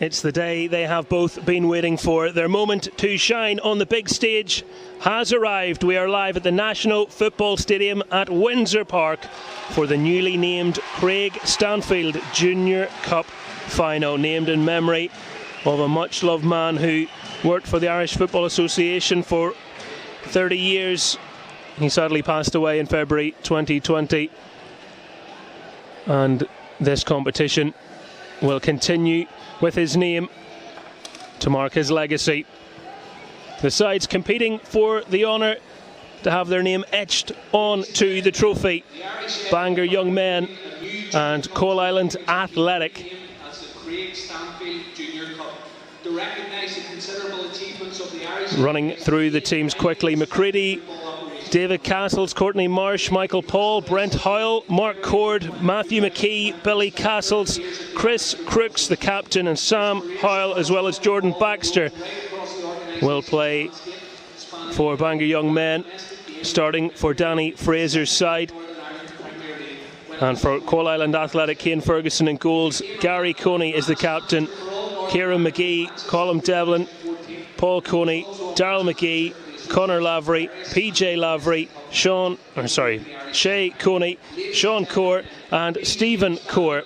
It's the day they have both been waiting for. Their moment to shine on the big stage has arrived. We are live at the National Football Stadium at Windsor Park for the newly named Craig Stanfield Junior Cup final, named in memory of a much-loved man who worked for the Irish Football Association for 30 years. He sadly passed away in February 2020. And this competition will continue with his name to mark his legacy. The sides competing for the honour to have their name etched onto the trophy: Bangor Young Men and Coalisland Athletic. Running through the teams quickly: McCready, David Castles, Courtney Marsh, Michael Paul, Brent Howell, Mark Cord, Matthew McKee, Billy Castles, Chris Crooks, the captain, and Sam Howell, as well as Jordan Baxter, will play for Bangor Young Men, starting for Danny Fraser's side. And for Coalisland Athletic, Cian Ferguson in goals. Gary Coney is the captain. Kieran McGee, Colin Devlin, Paul Coney, Darryl McGee, Conor Lavery, PJ Lavery, Shay Coney, Sean Core and Stephen Core.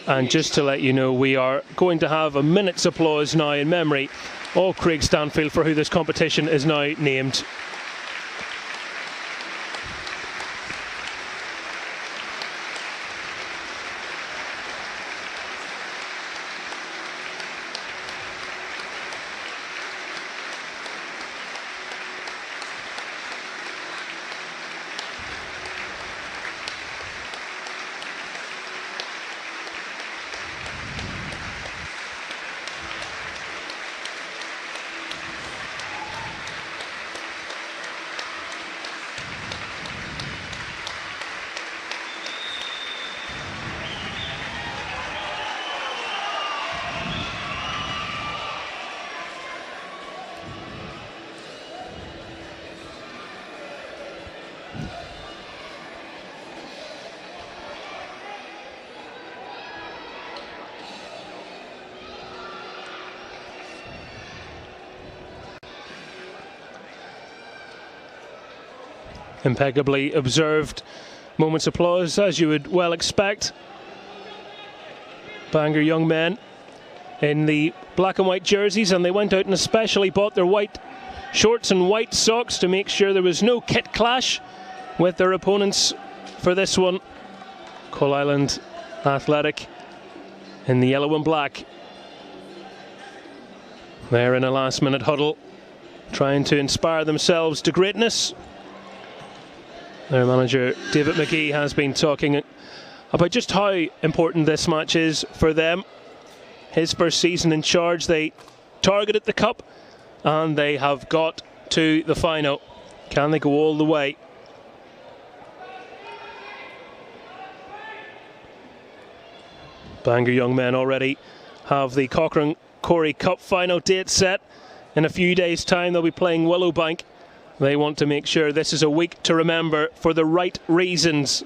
And just to let you know, we are going to have a minute's applause now in memory of Craig Stanfield, for who this competition is now named. Impeccably observed moment's applause, as you would well expect. Bangor Young Men in the black and white jerseys, and they went out and especially bought their white shorts and white socks to make sure there was no kit clash with their opponents for this one. Coalisland Athletic in the yellow and black. They're in a last-minute huddle, trying to inspire themselves to greatness. Their manager, David McGee, has been talking about just how important this match is for them. His first season in charge, they targeted the cup and they have got to the final. Can they go all the way? Bangor Young Men already have the Cochrane Corey Cup final date set. In a few days' time, they'll be playing Willowbank. They want to make sure this is a week to remember for the right reasons.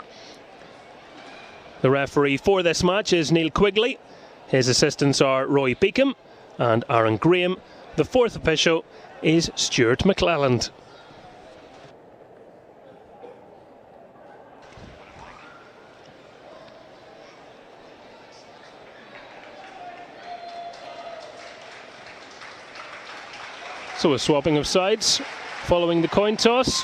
The referee for this match is Neil Quigley. His assistants are Roy Beacom and Aaron Graham. The fourth official is Stuart McClelland. So a swapping of sides following the coin toss.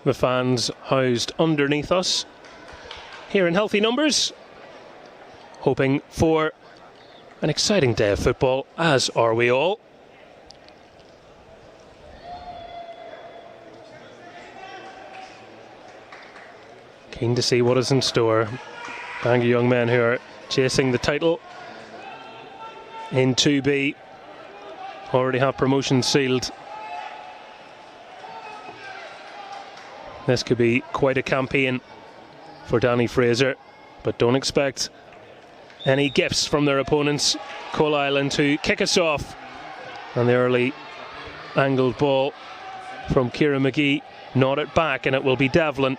The fans housed underneath us here in healthy numbers, hoping for an exciting day of football, as are we all. Keen to see what is in store. Bangor Young Men, who are chasing the title in 2B, already have promotion sealed. This could be quite a campaign for Danny Fraser, but don't expect any gifts from their opponents. Coalisland to kick us off. And the early angled ball from Kieran McGee, nodded back, and it will be Devlin.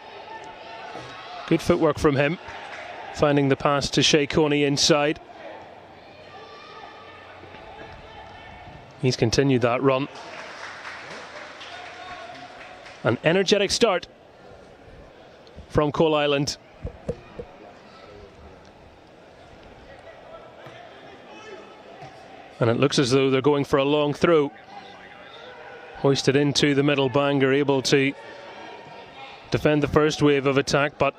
Good footwork from him, finding the pass to Shea Coney inside. He's continued that run. An energetic start from Coalisland. And it looks as though they're going for a long throw. Hoisted into the middle, Bangor able to defend the first wave of attack, but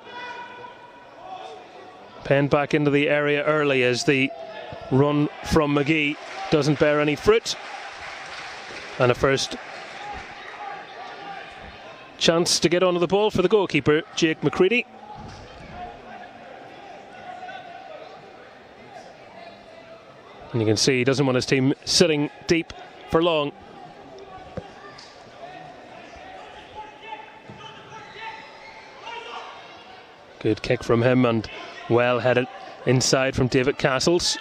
penned back into the area early as the run from McGee doesn't bear any fruit. And a first chance to get onto the ball for the goalkeeper, Jake McCready. And you can see he doesn't want his team sitting deep for long. Good kick from him, and well headed inside from David Castles.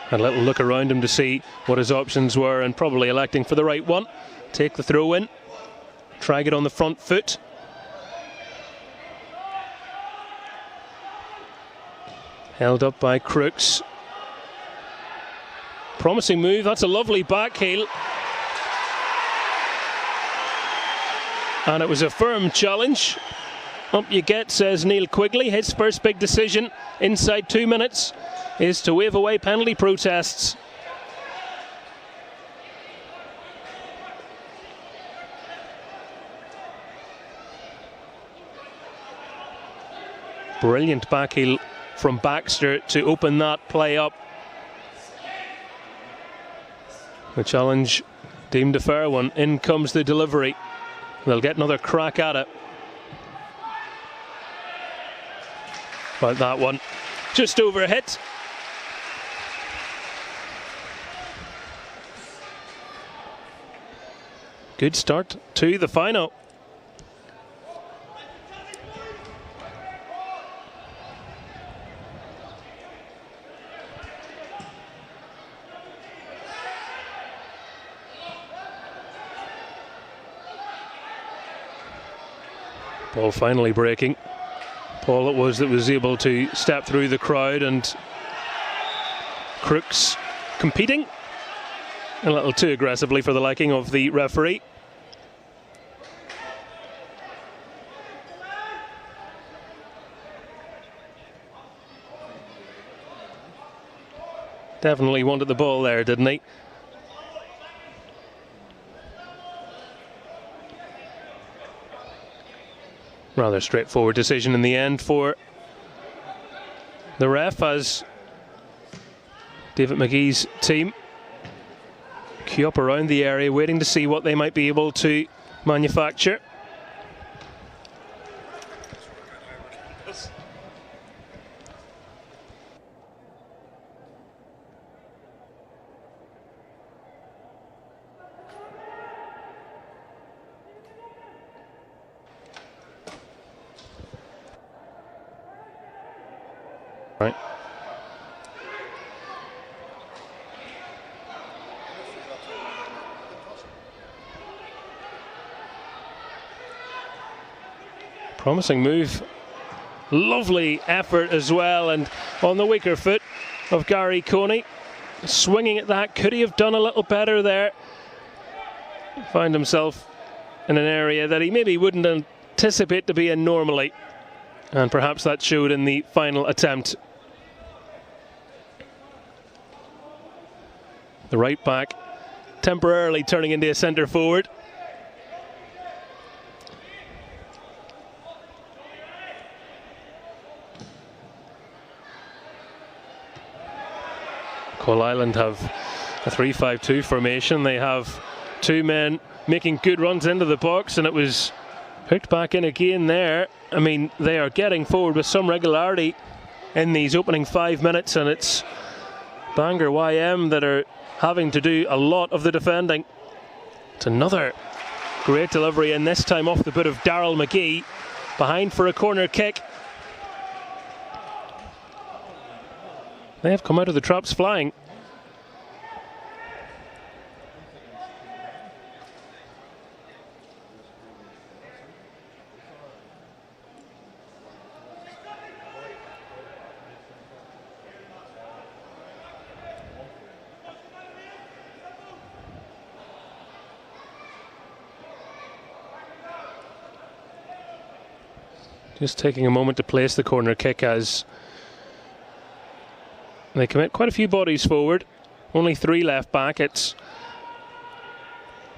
Had a little look around him to see what his options were, and probably electing for the right one. Take the throw in, try get on the front foot. Held up by Crooks. Promising move, that's a lovely back heel. And it was a firm challenge. Up you get, says Neil Quigley. His first big decision inside 2 minutes is to wave away penalty protests. Brilliant back heel from Baxter to open that play up. The challenge deemed a fair one. In comes the delivery. They'll get another crack at it. But that one just over hit. Good start to the final. Ball finally breaking. Paul it was that was able to step through the crowd, and Crooks competing a little too aggressively for the liking of the referee. Definitely wanted the ball there, didn't he? Rather straightforward decision in the end for the ref, as David McGee's team queue up around the area waiting to see what they might be able to manufacture. Right. Promising move. Lovely effort as well, and on the weaker foot of Gary Coney. Swinging at that, could he have done a little better there? Find himself in an area that he maybe wouldn't anticipate to be in normally. And perhaps that showed in the final attempt. The right back temporarily turning into a centre forward. Coalisland have a 3-5-2 formation. They have two men making good runs into the box, and it was hooked back in again there. I mean, they are getting forward with some regularity in these opening 5 minutes, and it's Bangor YM that are having to do a lot of the defending. It's another great delivery, and this time off the boot of Daryl McGee, behind for a corner kick. They have come out of the traps flying. Just taking a moment to place the corner kick as they commit quite a few bodies forward. Only 3 left back. It's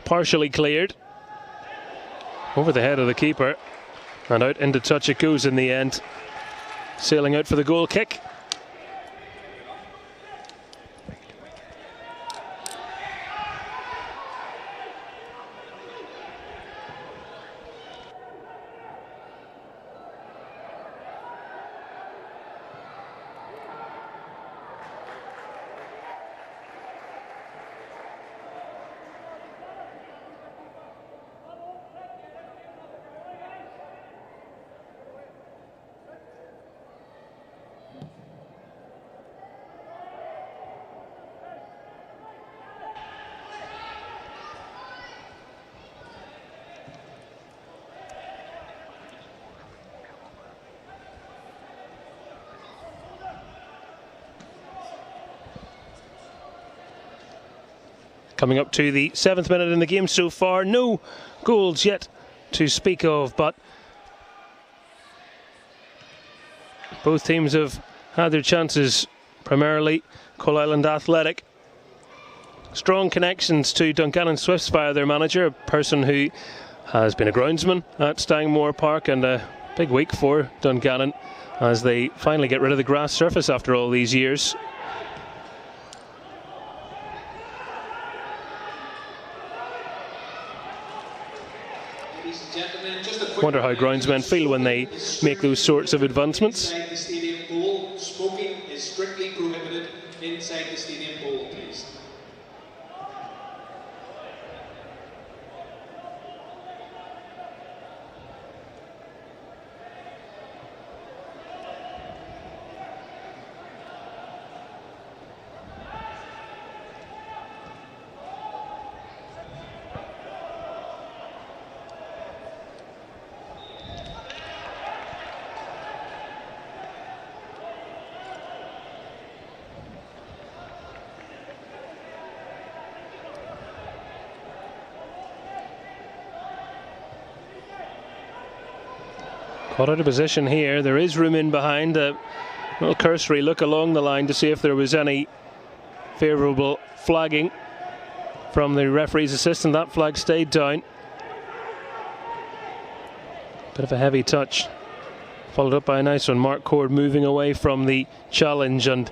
partially cleared. Over the head of the keeper. And out into touch it goes in the end. Sailing out for the goal kick. Coming up to the 7th minute in the game so far. No goals yet to speak of, but both teams have had their chances, primarily Coalisland Athletic. Strong connections to Dungannon Swifts via their manager, a person who has been a groundsman at Stangmore Park, and a big week for Dungannon as they finally get rid of the grass surface after all these years. Wonder how groundsmen feel when they make those sorts of advancements. Inside the stadium bowl, smoking is strictly prohibited inside the stadium bowl, please. Caught out of position here. There is room in behind. A little cursory look along the line to see if there was any favourable flagging from the referee's assistant. That flag stayed down. Bit of a heavy touch, followed up by a nice one. Mark Cord moving away from the challenge, and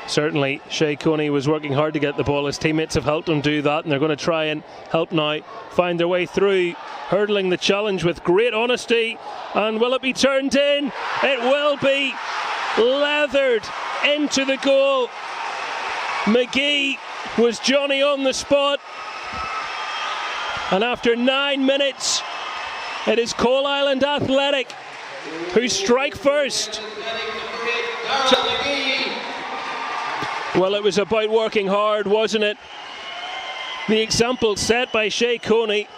certainly Shay Coney was working hard to get the ball. His teammates have helped him do that, and they're going to try and help now find their way through, hurdling the challenge with great honesty. And will it be turned in? It will be. Leathered into the goal. McGee was Johnny on the spot, and after 9 minutes it is Coalisland Athletic who strike first. Well, it was about working hard, wasn't it? The example set by Shay Coney.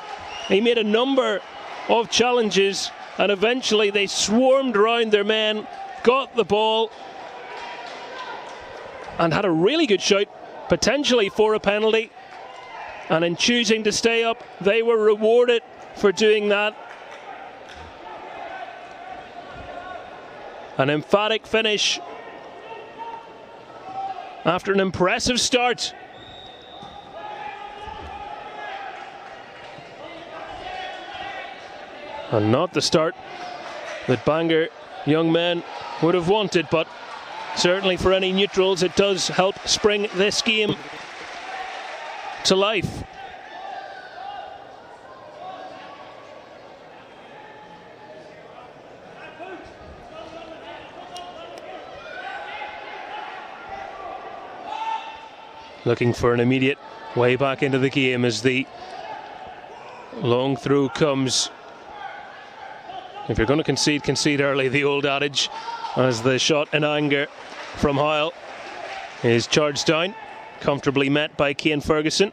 He made a number of challenges, and eventually they swarmed around their men, got the ball, and had a really good shout, potentially for a penalty. And in choosing to stay up, they were rewarded for doing that. An emphatic finish after an impressive start. And not the start that Bangor young men would have wanted, but certainly for any neutrals it does help spring this game to life. Looking for an immediate way back into the game as the long throw comes. If you're going to concede, concede early, the old adage, as the shot in anger from Hoyle is charged down, comfortably met by Cian Ferguson.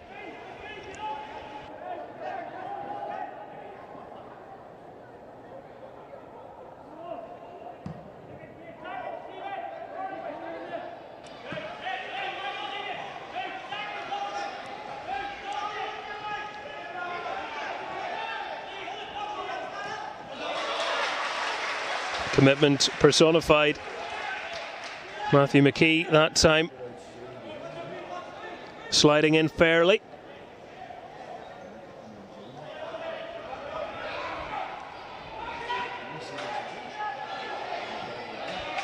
Commitment personified. Matthew McKee that time sliding in fairly.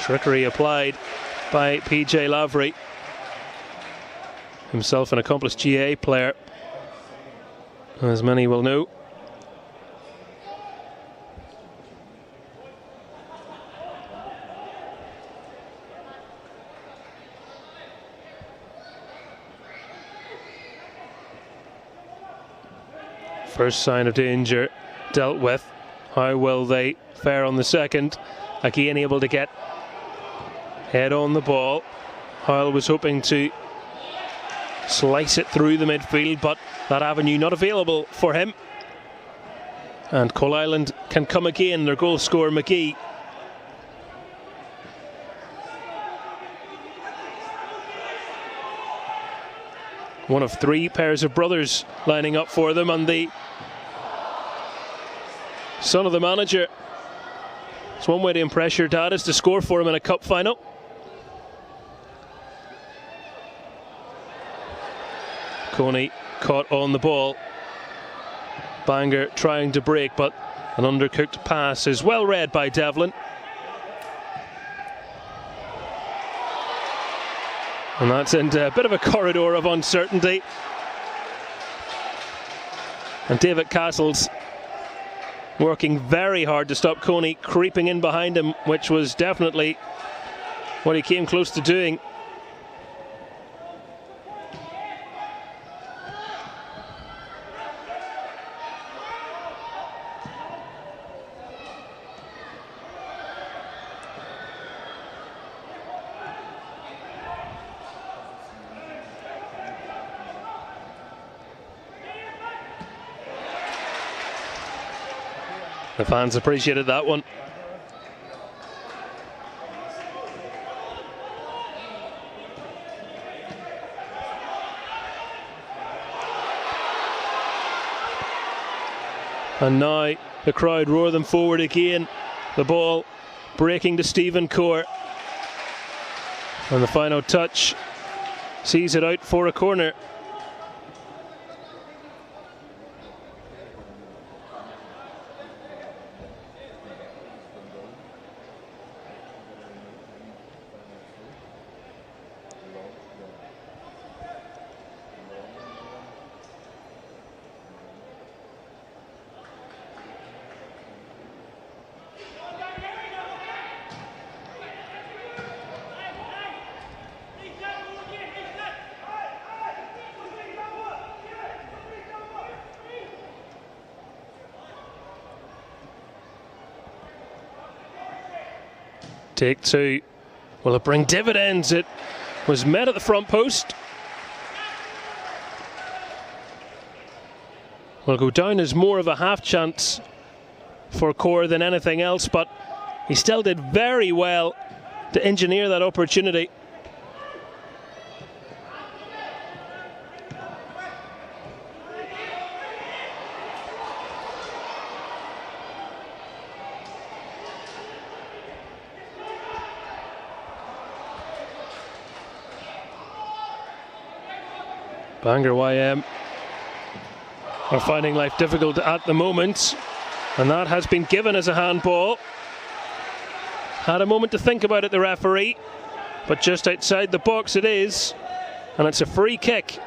Trickery applied by PJ Lavery, himself an accomplished GA player, as many will know. First sign of danger dealt with. How will they fare on the second? Again able to get head on the ball. Hoyle was hoping to slice it through the midfield, but that avenue not available for him. And Coalisland can come again, their goal scorer McGee. One of three pairs of brothers lining up for them, and the son of the manager. It's one way to impress your dad, is to score for him in a cup final. Coney caught on the ball. Bangor trying to break, but an undercooked pass is well read by Devlin. And that's into a bit of a corridor of uncertainty. And David Castles working very hard to stop Coney creeping in behind him, which was definitely what he came close to doing. The fans appreciated that one. And now the crowd roar them forward again. The ball breaking to Stephen Core. And the final touch sees it out for a corner. Take two. Will it bring dividends? It was met at the front post. Will go down as more of a half chance for Core than anything else, but he still did very well to engineer that opportunity. Bangor YM are finding life difficult at the moment, and that has been given as a handball. Had a moment to think about it, the referee, but just outside the box it is, and it's a free kick.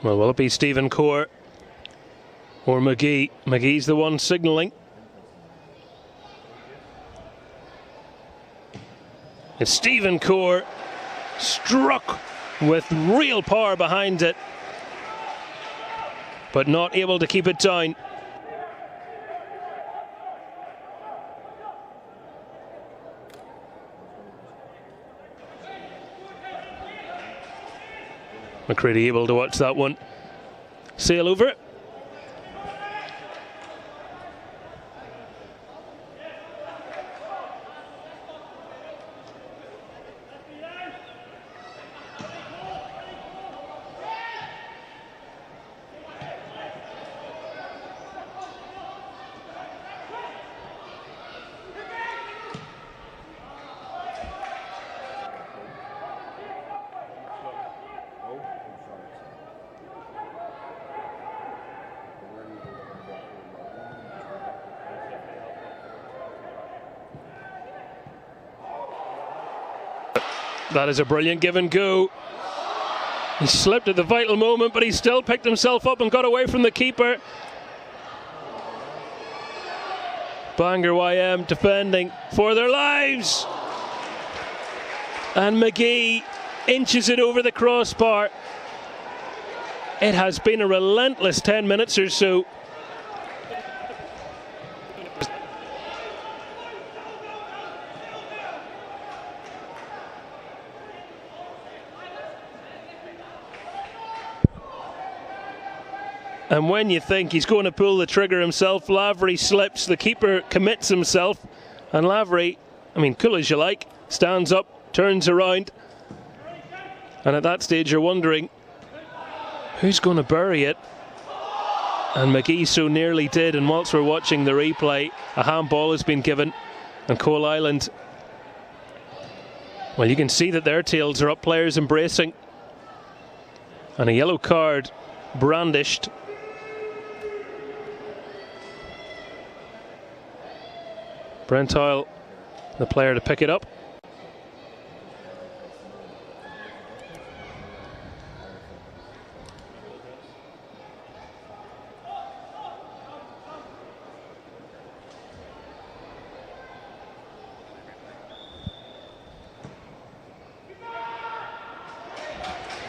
Well, will it be Stephen Core or McGee? McGee's the one signalling. It's Stephen Core, struck with real power behind it, but not able to keep it down. McCready able to watch that one sail over it. That is a brilliant give and go. He slipped at the vital moment, but he still picked himself up and got away from the keeper. Bangor YM defending for their lives. And McGee inches it over the crossbar. It has been a relentless 10 minutes or so. And when you think he's going to pull the trigger himself, Lavery slips, the keeper commits himself, and Lavery, I mean, cool as you like, stands up, turns around, and at that stage you're wondering, who's going to bury it? And McGee so nearly did, and whilst we're watching the replay, a handball has been given, and Coalisland, well, you can see that their tails are up, players embracing, and a yellow card brandished. Brent Hoyle, the player to pick it up.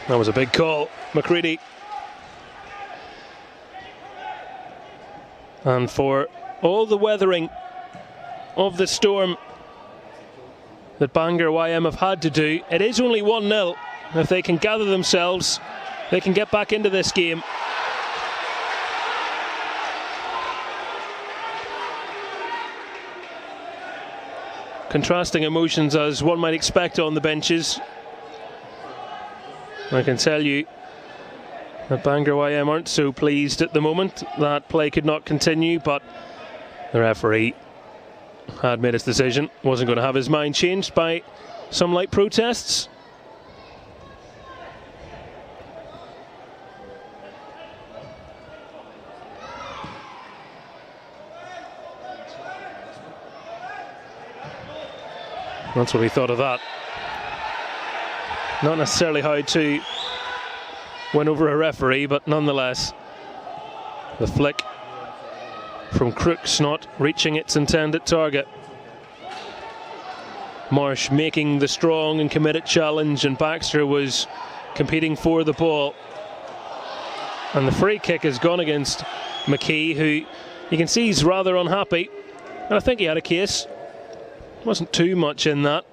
That was a big call, McCready. And for all the weathering of the storm that Bangor YM have had to do, it is only 1-0. If they can gather themselves, they can get back into this game. Contrasting emotions as one might expect on the benches. I can tell you that Bangor YM aren't so pleased at the moment. That play could not continue, but the referee had made his decision, wasn't going to have his mind changed by some light protests. That's what he thought of that. Not necessarily how to win over a referee, but nonetheless, the flick from Crooks not reaching its intended target. Marsh making the strong and committed challenge, and Baxter was competing for the ball. And the free kick has gone against McKee, who you can see he's rather unhappy. And I think he had a case. Wasn't too much in that.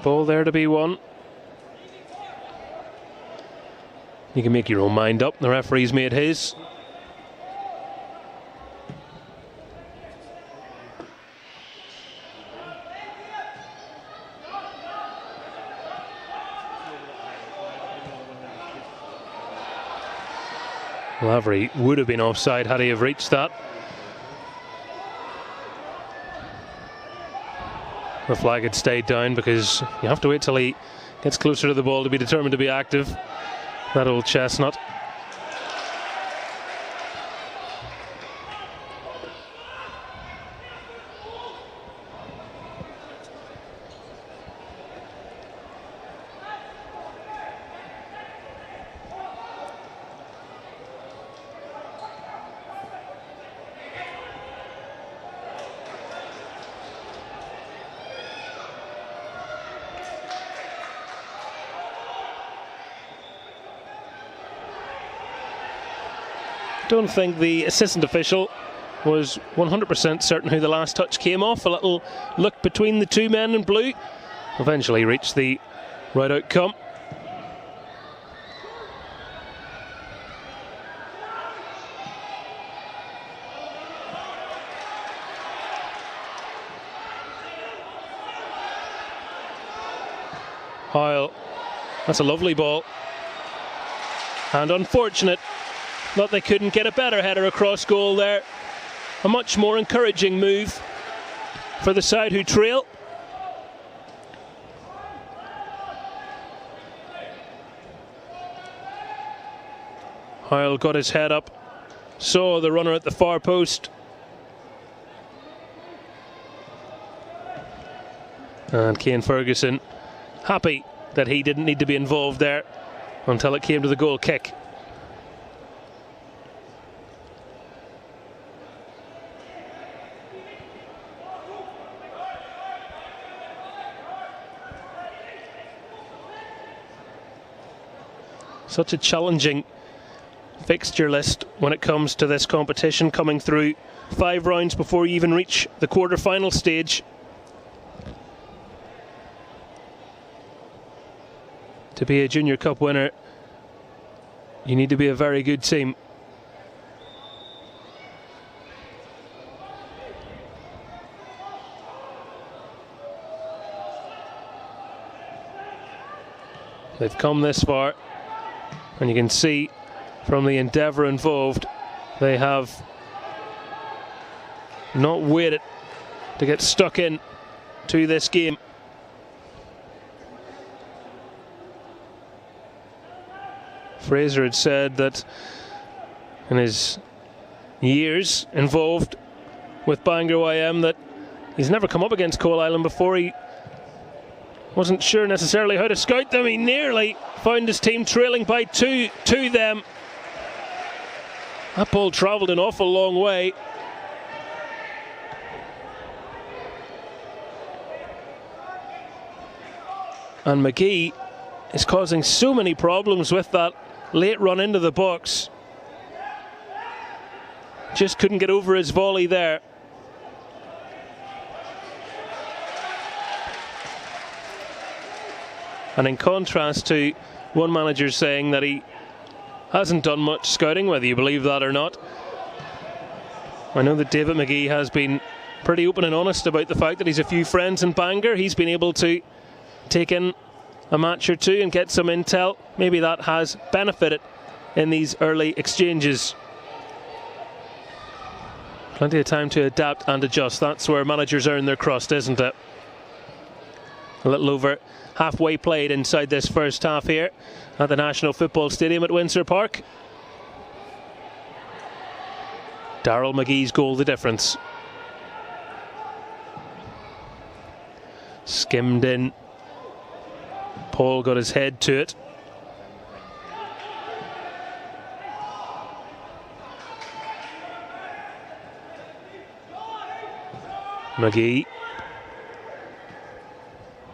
Ball there to be won. You can make your own mind up. The referee's made his. Lavery would have been offside had he have reached that. The flag had stayed down because you have to wait till he gets closer to the ball to be determined to be active. That old chestnut. don't think the assistant official was 100% certain who the last touch came off. A little look between the two men in blue. Eventually reached the right outcome. Hoyle, that's a lovely ball. And unfortunate that they couldn't get a better header across goal there. A much more encouraging move for the side who trail. Hoyle got his head up, saw the runner at the far post. And Cian Ferguson happy that he didn't need to be involved there until it came to the goal kick. Such a challenging fixture list when it comes to this competition, coming through 5 rounds before you even reach the quarter-final stage. To be a Junior Cup winner, you need to be a very good team. They've come this far, and you can see from the endeavour involved, they have not waited to get stuck in to this game. Fraser had said that in his years involved with Bangor YM that he's never come up against Coalisland before. He wasn't sure necessarily how to scout them. He nearly found his team trailing by 2 to them. That ball travelled an awful long way. And McGee is causing so many problems with that late run into the box. Just couldn't get over his volley there. And in contrast to one manager saying that he hasn't done much scouting, whether you believe that or not, I know that David McGee has been pretty open and honest about the fact that he's a few friends in Bangor. He's been able to take in a match or two and get some intel. Maybe that has benefited in these early exchanges. Plenty of time to adapt and adjust. That's where managers earn their crust, isn't it? A little over halfway played inside this first half here at the National Football Stadium at Windsor Park. Darryl McGee's goal the difference. Skimmed in. Paul got his head to it. McGee.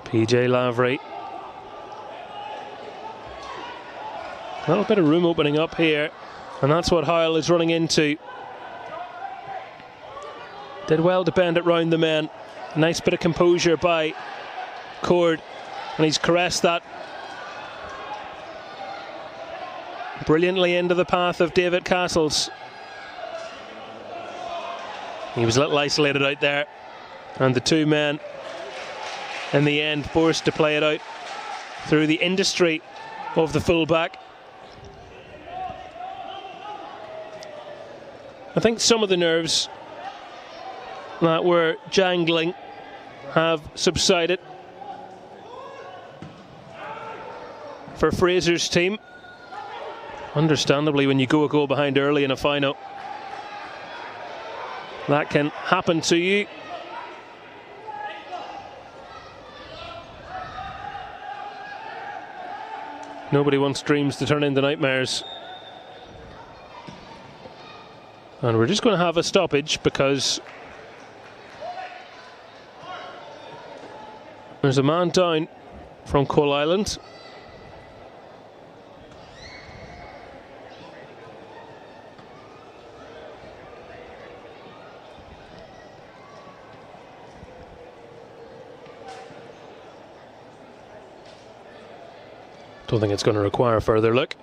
PJ Lavery. A little bit of room opening up here, and that's what Hoyle is running into. Did well to bend it round the men. Nice bit of composure by Cord, and he's caressed that brilliantly into the path of David Castles. He was a little isolated out there, and the two men in the end forced to play it out through the industry of the fullback. I think some of the nerves that were jangling have subsided for Fraser's team. Understandably, when you go a goal behind early in a final, that can happen to you. Nobody wants dreams to turn into nightmares. And we're just going to have a stoppage because there's a man down from Coalisland. Don't think it's going to require a further look.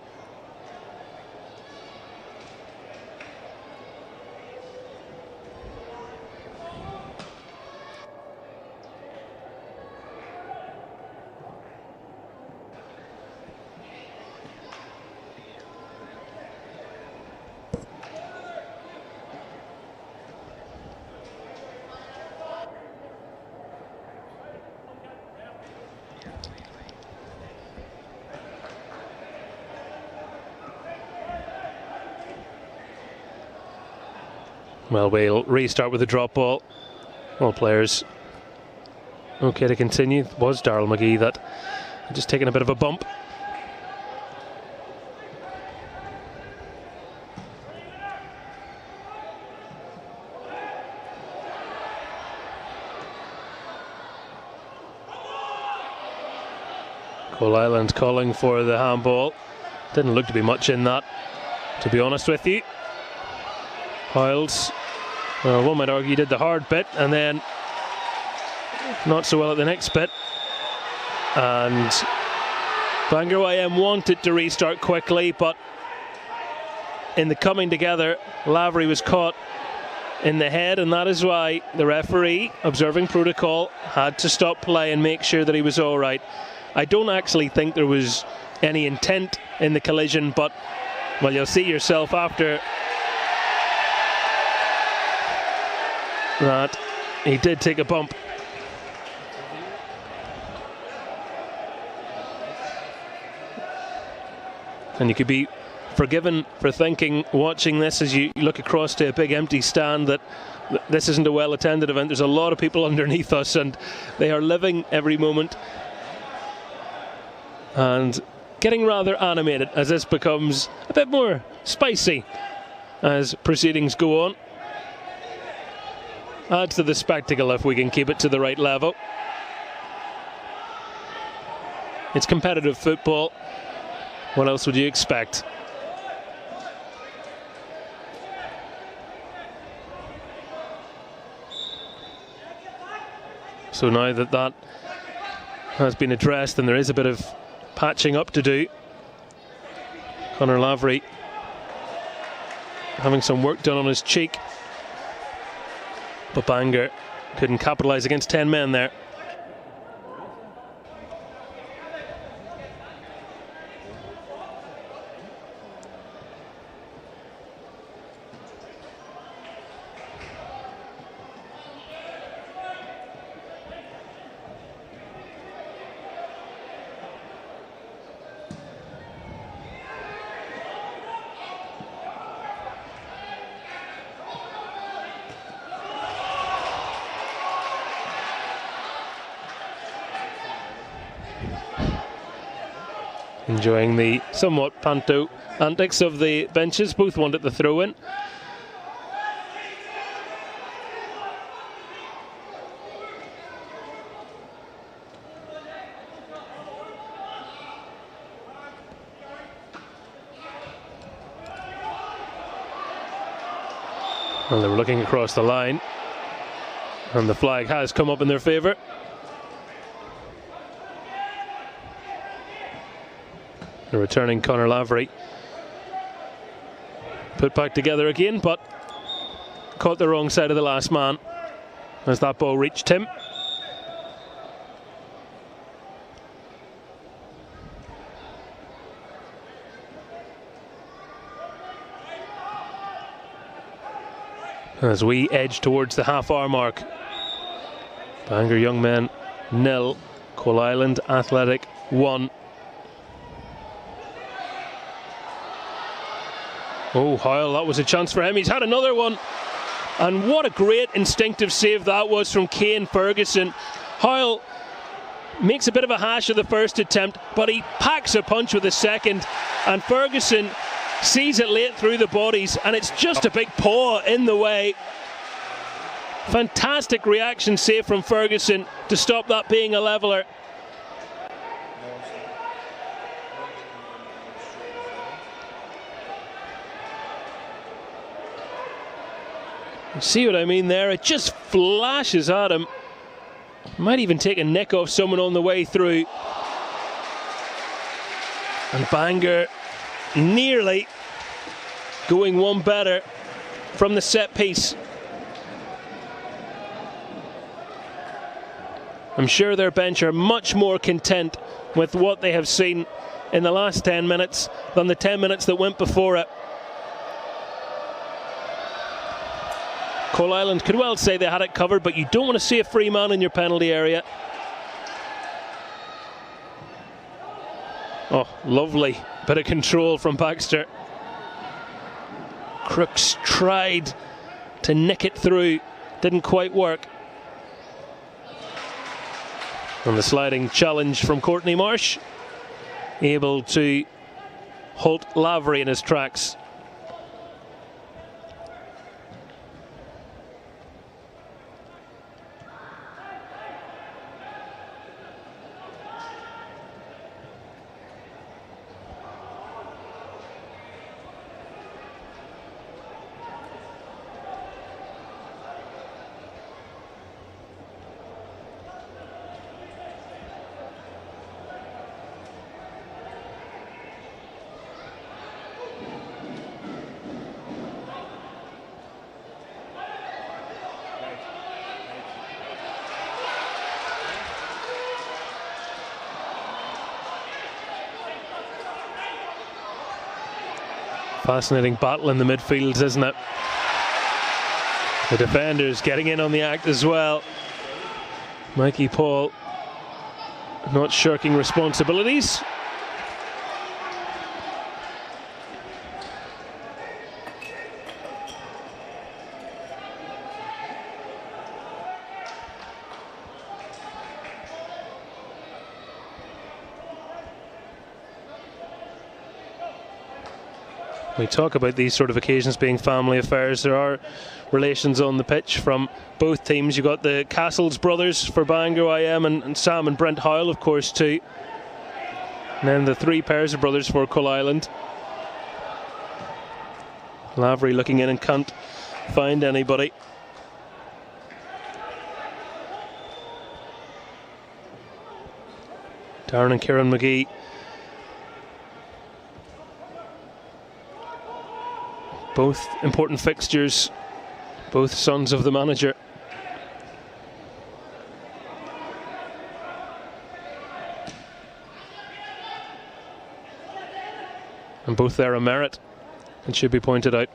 Well, we'll restart with the drop ball. All players okay to continue. It was Darryl McGee that just taken a bit of a bump. Coalisland calling for the handball. Didn't look to be much in that, to be honest with you. Hiles, well, one might argue, did the hard bit and then not so well at the next bit. And Bangor IM wanted to restart quickly, but in the coming together, Lavery was caught in the head, and that is why the referee, observing protocol, had to stop play and make sure that he was all right. I don't actually think there was any intent in the collision, but, well, you'll see yourself after that he did take a bump. And you could be forgiven for thinking, watching this as you look across to a big empty stand, that this isn't a well-attended event. There's a lot of people underneath us and they are living every moment and getting rather animated as this becomes a bit more spicy as proceedings go on. Adds to the spectacle if we can keep it to the right level. It's competitive football. What else would you expect? So now that that has been addressed and there is a bit of patching up to do, Conor Lavery having some work done on his cheek. But Bangor couldn't capitalise against 10 men there. Enjoying the somewhat panto antics of the benches. Both wanted the throw in. Well, they were looking across the line and the flag has come up in their favour. The returning Conor Lavery put back together again, but caught the wrong side of the last man as that ball reached him. As we edge towards the half-hour mark, Bangor Young Men 0, Coalisland Athletic 1. Oh, Hoyle, that was a chance for him. He's had another one. And what a great instinctive save that was from Kane Ferguson. Hoyle makes a bit of a hash of the first attempt, but he packs a punch with the second. And Ferguson sees it late through the bodies, and it's just a big paw in the way. Fantastic reaction save from Ferguson to stop that being a leveller. See what I mean there? It just flashes at him. Might even take a neck off someone on the way through. And Bangor nearly going one better from the set piece. I'm sure their bench are much more content with what they have seen in the last 10 minutes than the 10 minutes that went before it. Coalisland could well say they had it covered, but you don't want to see a free man in your penalty area. Oh, lovely bit of control from Baxter. Crooks tried to nick it through, didn't quite work. And the sliding challenge from Courtney Marsh, able to halt Lavery in his tracks. Fascinating battle in the midfield, isn't it? The defenders getting in on the act as well. Mikey Paul not shirking responsibilities. We talk about these sort of occasions being family affairs. There are relations on the pitch from both teams. You've got the Castles brothers for Bangor IM and Sam and Brent Howell, of course, too. And then the three pairs of brothers for Coalisland. Lavery looking in and can't find anybody. Darren and Kieran McGee. Both important fixtures, both sons of the manager. And both there a merit, it should be pointed out.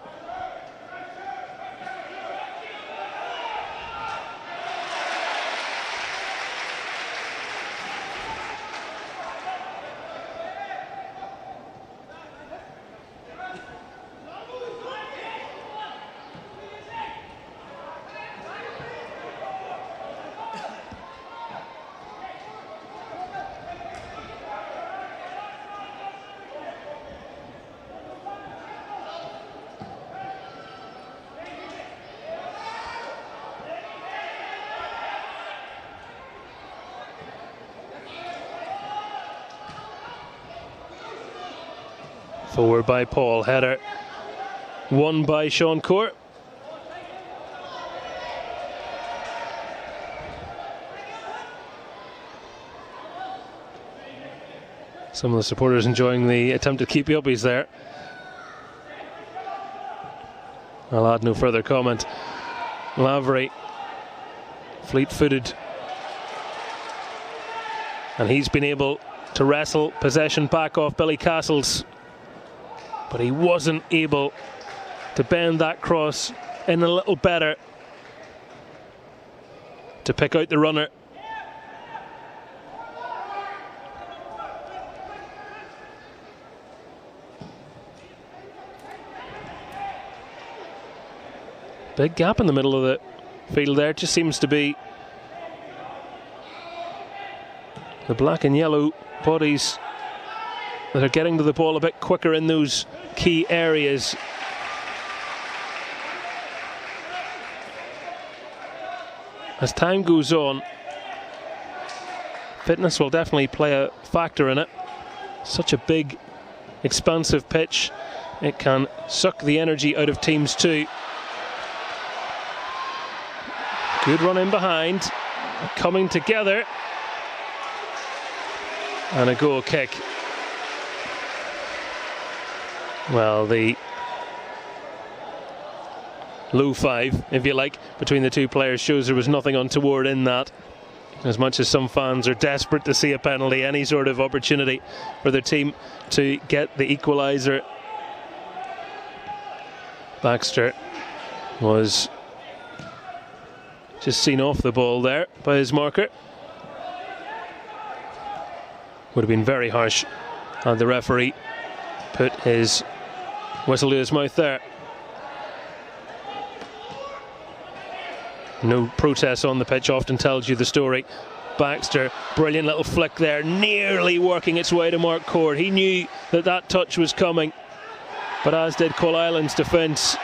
Forward by Paul, header won by Sean Court. Some of the supporters enjoying the attempted keepy-uppies there. I'll add no further comment. Lavery, fleet-footed, and he's been able to wrestle possession back off Billy Castles, but he wasn't able to bend that cross in a little better to pick out the runner. Big gap in the middle of the field there. It just seems to be the black and yellow bodies that are getting to the ball a bit quicker in those key areas. As time goes on, fitness will definitely play a factor in it. Such a big, expansive pitch, it can suck the energy out of teams too. Good run in behind, coming together, and a goal kick. Well, the low five, if you like, between the two players shows there was nothing untoward in that. As much as some fans are desperate to see a penalty, any sort of opportunity for their team to get the equaliser. Baxter was just seen off the ball there by his marker. Would have been very harsh had the referee put his whistle to his mouth there. No protest on the pitch often tells you the story. Baxter, brilliant little flick there, nearly working its way to Mark Cord. He knew that that touch was coming, but as did Coalisland's defence.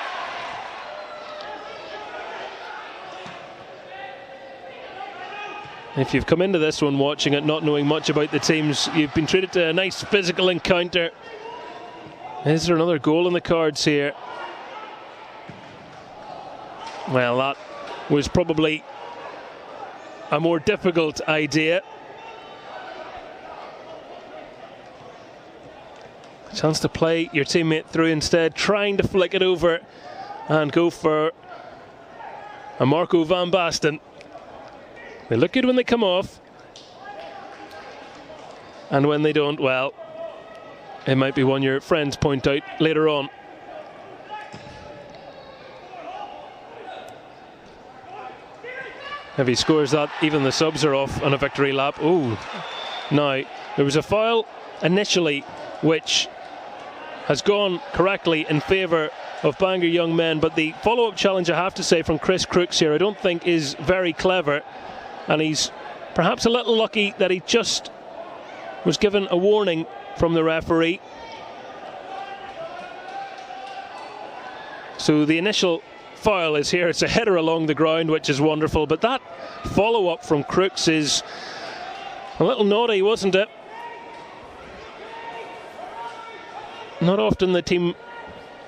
If you've come into this one watching it not knowing much about the teams, you've been treated to a nice physical encounter. Is there another goal in the cards here? Well, that was probably a more difficult idea. Chance to play your teammate through instead, trying to flick it over and go for a Marco van Basten. They look good when they come off, and when they don't, well, it might be one your friends point out later on. If he scores that, even the subs are off on a victory lap. Ooh. Now, there was a foul initially which has gone correctly in favour of Bangor young men, but the follow-up challenge, I have to say, from Chris Crooks here, I don't think is very clever, and he's perhaps a little lucky that he just was given a warning from the referee. So the initial foul is here. It's a header along the ground, which is wonderful, but that follow-up from Crooks is a little naughty, wasn't it? Not often the team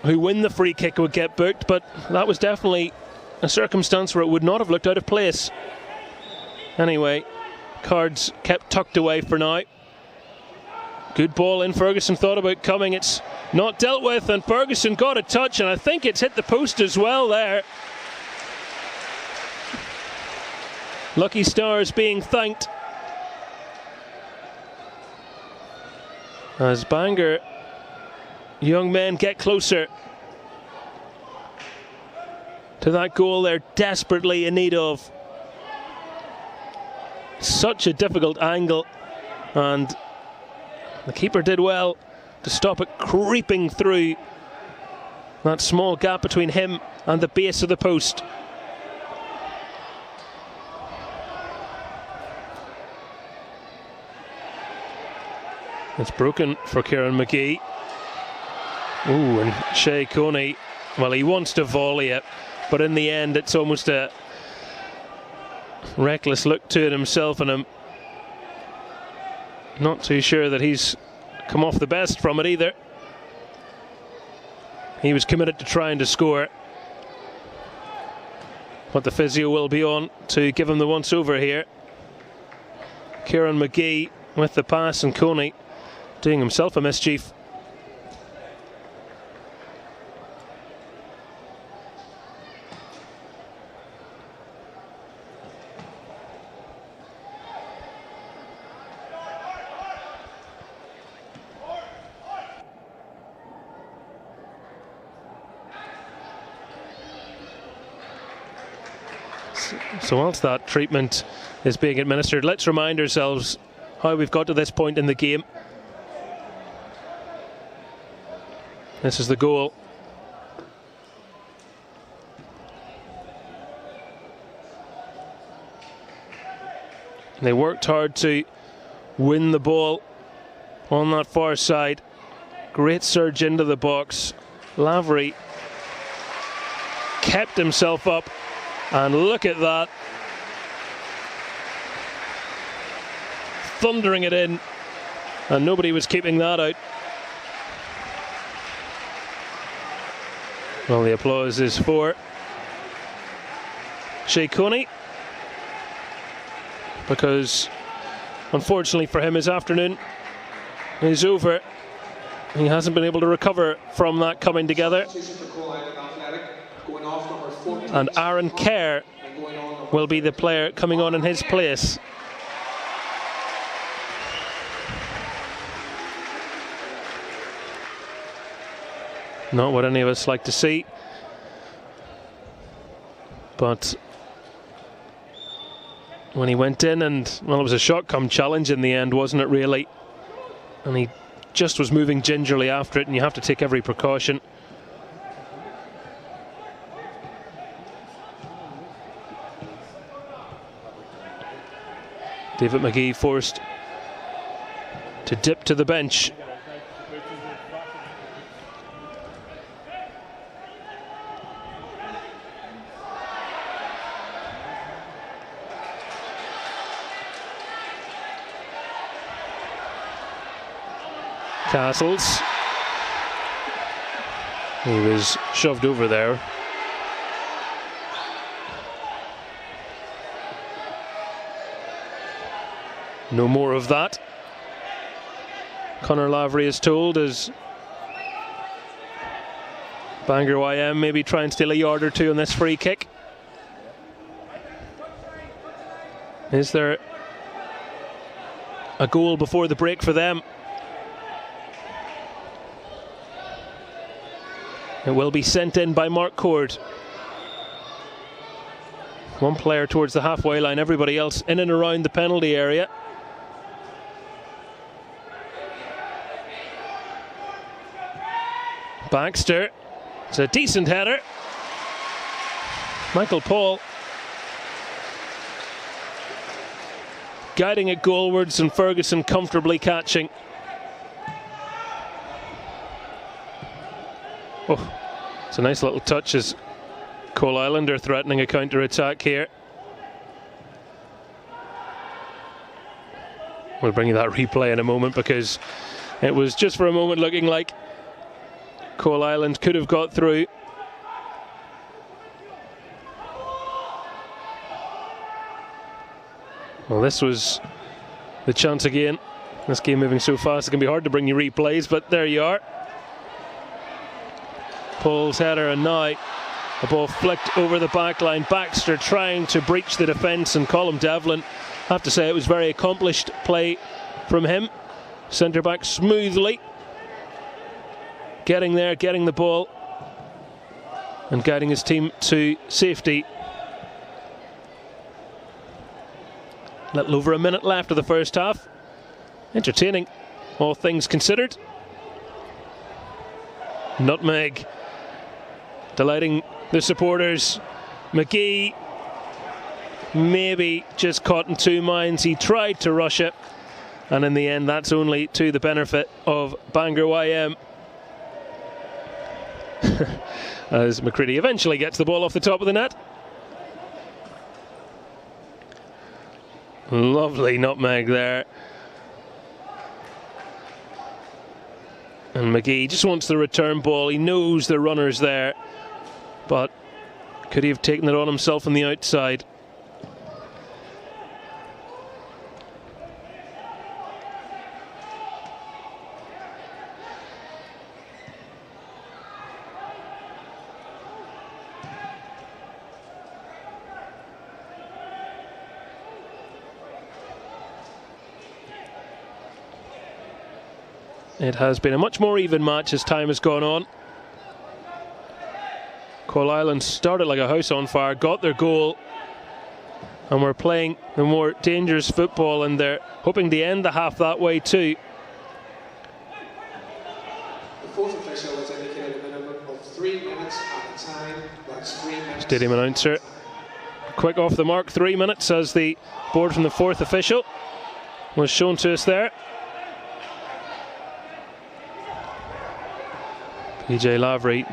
who win the free kick would get booked, but that was definitely a circumstance where it would not have looked out of place. Anyway, cards kept tucked away for now. Good ball in. Ferguson thought about coming. It's not dealt with, and Ferguson got a touch, and I think it's hit the post as well there. Lucky Stars being thanked as Bangor young men get closer to that goal they're desperately in need of. Such a difficult angle, and the keeper did well to stop it creeping through that small gap between him and the base of the post. It's broken for Kieran McGee. Ooh, and Shea Coney, well, he wants to volley it, but in the end it's almost a reckless look to it himself, and I'm not too sure that he's come off the best from it either. He was committed to trying to score, but the physio will be on to give him the once over here. Kieran McGee with the pass, and Coney doing himself a mischief. So whilst that treatment is being administered, let's remind ourselves how we've got to this point in the game. This is the goal. They worked hard to win the ball on that far side. Great surge into the box. Lavery kept himself up, and look at that. Thundering it in, and nobody was keeping that out. Well, the applause is for Shea Coney, because unfortunately for him, his afternoon is over. He hasn't been able to recover from that coming together. And Aaron Kerr will be the player coming on in his place. Not what any of us like to see, but when he went in, and well, it was a shot come challenge in the end, wasn't it really? And he just was moving gingerly after it, and you have to take every precaution. David McGee forced to dip to the bench. Castles. He was shoved over there. No more of that. Conor Lavery is told as Bangor YM maybe try and steal a yard or two on this free kick. Is there a goal before the break for them? It will be sent in by Mark Cord. One player towards the halfway line, everybody else in and around the penalty area. Baxter, it's a decent header. Michael Paul guiding it goalwards and Ferguson comfortably catching. Oh, it's a nice little touch as Coalisland are threatening a counter-attack here. We'll bring you that replay in a moment, because it was just for a moment looking like Coalisland could have got through. Well, this was the chance again. This game moving so fast, it can be hard to bring you replays, but there you are. Paul's header, and now the ball flicked over the back line. Baxter trying to breach the defence, and Colm Devlin, I have to say it was very accomplished play from him. Centre back smoothly getting there, getting the ball and guiding his team to safety. Little over a minute left of the first half. Entertaining, all things considered. Nutmeg delighting the supporters. McGee maybe just caught in two minds. He tried to rush it, and in the end that's only to the benefit of Bangor YM. As McCready eventually gets the ball off the top of the net. Lovely nutmeg there. And McGee just wants the return ball. He knows the runner's there, but could he have taken it on himself on the outside? It has been a much more even match as time has gone on. Coalisland started like a house on fire, got their goal, and we're playing the more dangerous football, and they're hoping to end the half that way too. The fourth official has indicated a minimum of 3 minutes at a time. That's 3 minutes. Stadium announcer, quick off the mark, 3 minutes as the board from the fourth official was shown to us there. PJ Lavery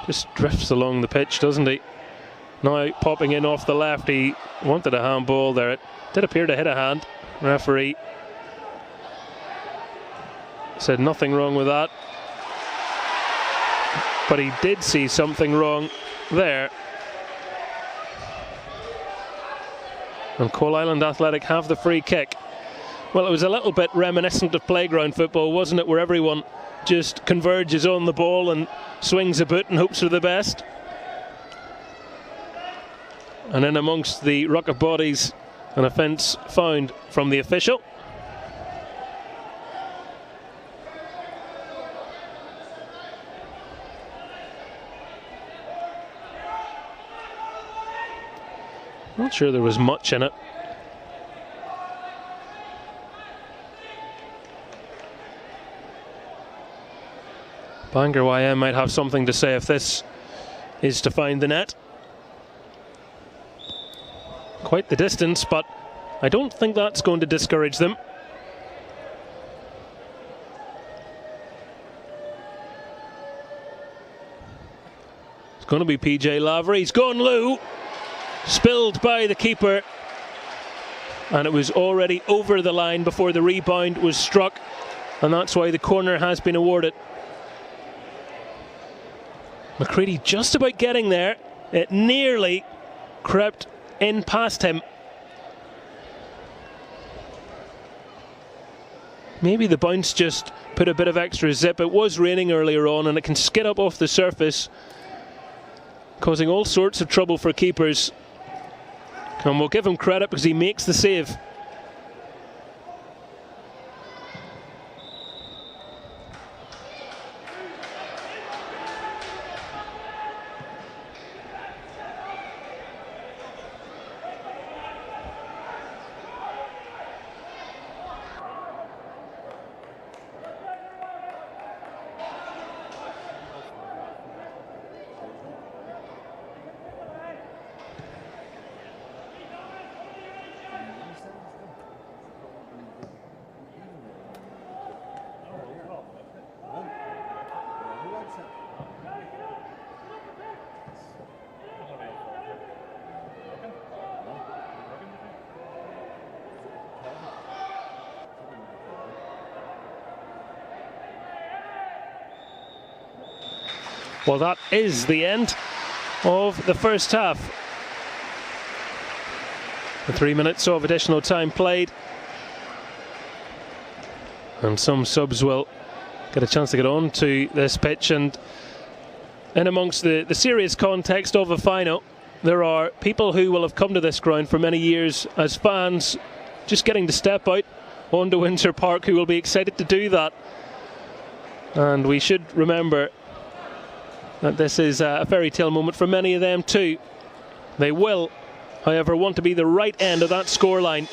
just drifts along the pitch, doesn't he? Now popping in off the left. He wanted a handball there. It did appear to hit a hand. Referee said nothing wrong with that, but he did see something wrong there. And Coalisland Athletic have the free kick. Well, it was a little bit reminiscent of playground football, wasn't it, where everyone just converges on the ball and swings a boot and hopes for the best. And in amongst the ruck of bodies, an offence found from the official. Not sure there was much in it. Bangor YM might have something to say if this is to find the net. Quite the distance, but I don't think that's going to discourage them. It's going to be PJ Lavery. He's gone low. Spilled by the keeper. And it was already over the line before the rebound was struck. And that's why the corner has been awarded. McCready just about getting there. It nearly crept in past him. Maybe the bounce just put a bit of extra zip. It was raining earlier on and it can skid up off the surface, causing all sorts of trouble for keepers. And we'll give him credit because he makes the save. Well, that is the end of the first half. The 3 minutes of additional time played. And some subs will get a chance to get on to this pitch. And in amongst the serious context of a final, there are people who will have come to this ground for many years as fans, just getting to step out onto Windsor Park, who will be excited to do that. And we should remember that this is a fairy tale moment for many of them too. They will, however, want to be the right end of that scoreline.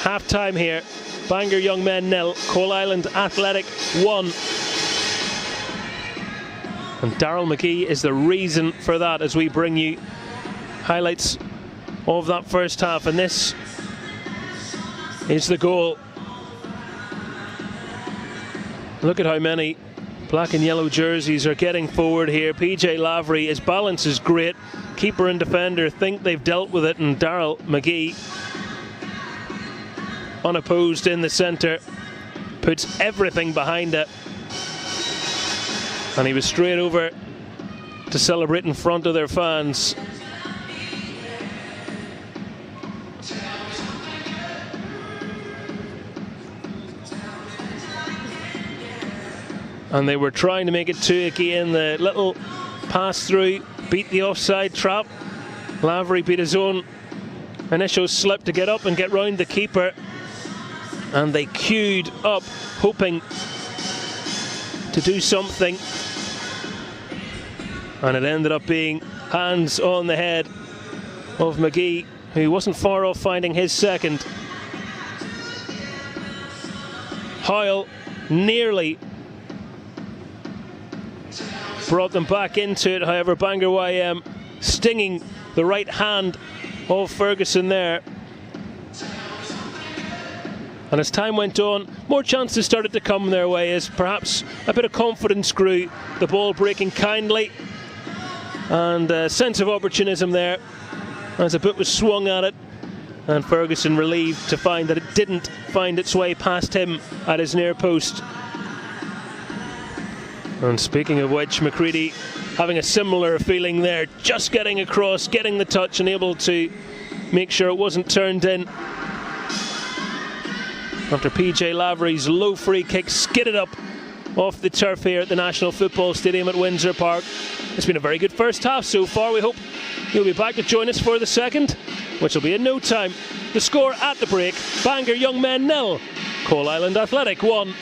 Half time here. Bangor Young Men 0, Coalisland Athletic 1. And Daryl McGee is the reason for that as we bring you highlights of that first half. And this is the goal. Look at how many black and yellow jerseys are getting forward here. PJ Lavery, his balance is great. Keeper and defender think they've dealt with it, and Daryl McGee, unopposed in the centre, puts everything behind it. And he was straight over to celebrate in front of their fans. And they were trying to make it 2 again. The little pass through beat the offside trap. Lavery beat his own initial slip to get up and get round the keeper. And they queued up, hoping to do something. And it ended up being hands on the head of McGee, who wasn't far off finding his second. Hoyle nearly brought them back into it, however. Bangor YM stinging the right hand of Ferguson there. And as time went on, more chances started to come their way as perhaps a bit of confidence grew. The ball breaking kindly, and a sense of opportunism there as a boot was swung at it, and Ferguson relieved to find that it didn't find its way past him at his near post. And speaking of which, McCready having a similar feeling there, just getting across, getting the touch and able to make sure it wasn't turned in. after PJ Lavery's low free kick skidded up off the turf here at the National Football Stadium at Windsor Park. It's been a very good first half so far. We hope you'll be back to join us for the second, which will be in no time. The score at the break: Bangor Young Men 0, Coalisland Athletic 1.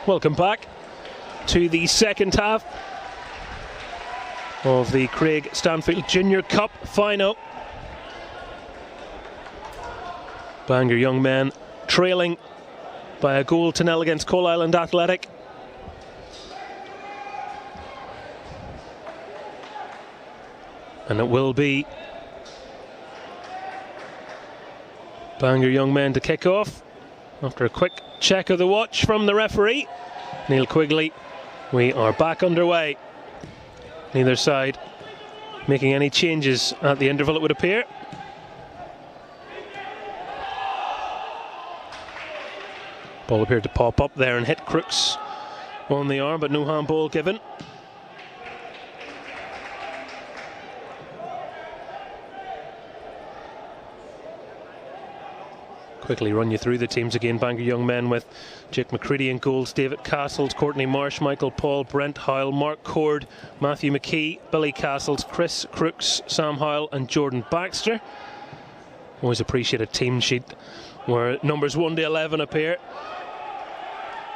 Welcome back to the second half of the Craig Stanfield Junior Cup final. Bangor young men trailing by a goal to nil against Coalisland Athletic. And it will be Bangor young men to kick off after a quick check of the watch from the referee, Neil Quigley. We are back underway. Neither side making any changes at the interval, it would appear. Ball appeared to pop up there and hit Crooks on the arm, but no handball given. Quickly run you through the teams again. Bangor young men with Jake McCready in goals, David Castles, Courtney Marsh, Michael Paul, Brent Howell, Mark Cord, Matthew McKee, Billy Castles, Chris Crooks, Sam Howell and Jordan Baxter. Always appreciate a team sheet where numbers 1 to 11 appear.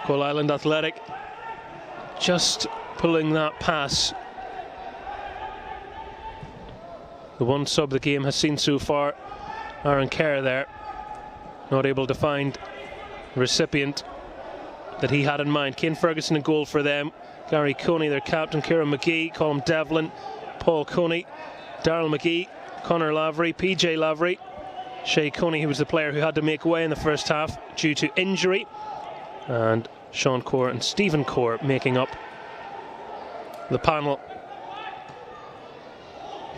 Coalisland Athletic just pulling that pass. The one sub the game has seen so far, Aaron Kerr there, not able to find the recipient that he had in mind. Kane Ferguson in goal for them. Gary Coney, their captain. Kieran McGee, Colm Devlin, Paul Coney, Darryl McGee, Connor Lavery, PJ Lavery, Shay Coney, who was the player who had to make way in the first half due to injury, and Sean Corr and Stephen Corr making up the panel.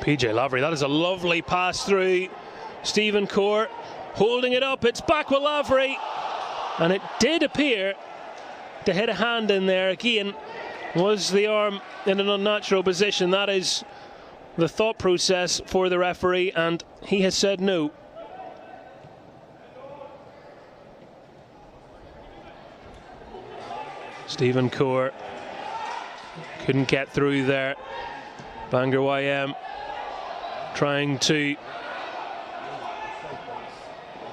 PJ Lavery, that is a lovely pass through. Stephen Corr holding it up, it's back with Lavery, and it did appear to hit a hand in there. Again, was the arm in an unnatural position? That is the thought process for the referee, and he has said no. Stephen Corr couldn't get through there. Bangor YM trying to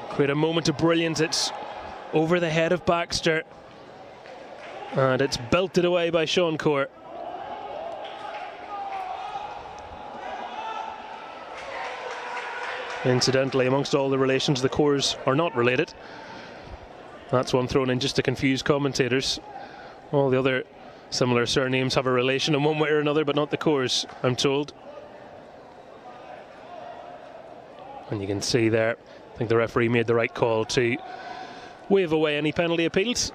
create a moment of brilliance. It's over the head of Baxter, and it's belted away by Sean Corr. Incidentally, amongst all the relations, the Corrs are not related. That's one thrown in just to confuse commentators. All the other similar surnames have a relation in one way or another, but not the Corrs, I'm told. And you can see there, I think the referee made the right call to wave away any penalty appeals.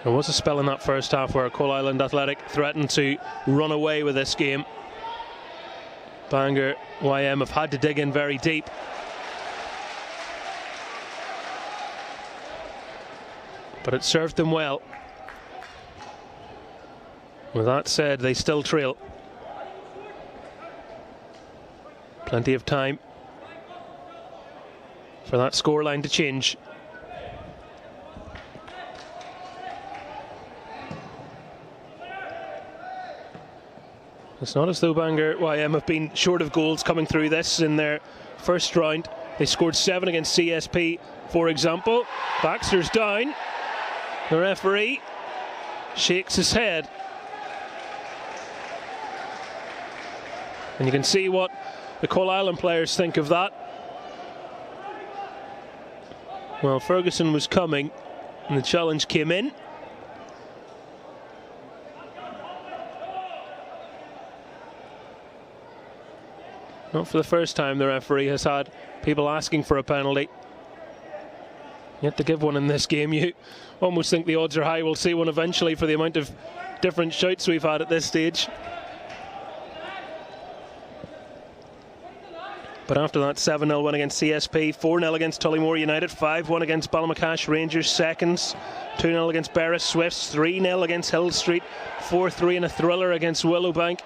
There was a spell in that first half where Coalisland Athletic threatened to run away with this game. Bangor YM have had to dig in very deep. But it served them well. With that said, they still trail. Plenty of time for that scoreline to change. It's not as though Bangor YM have been short of goals coming through this in their first round. They scored 7 against CSP, for example. Baxter's down. The referee shakes his head. And you can see what the Coalisland players think of that. Well, Ferguson was coming and the challenge came in. Not for the first time the referee has had people asking for a penalty. Yet to give one in this game, you almost think the odds are high we'll see one eventually for the amount of different shouts we've had at this stage. But after that 7-0 win against CSP, 4-0 against Tullymore United, 5-1 against Ballymaccash Rangers seconds, 2-0 against Berris Swifts, 3-0 against Hill Street, 4-3 in a thriller against Willowbank.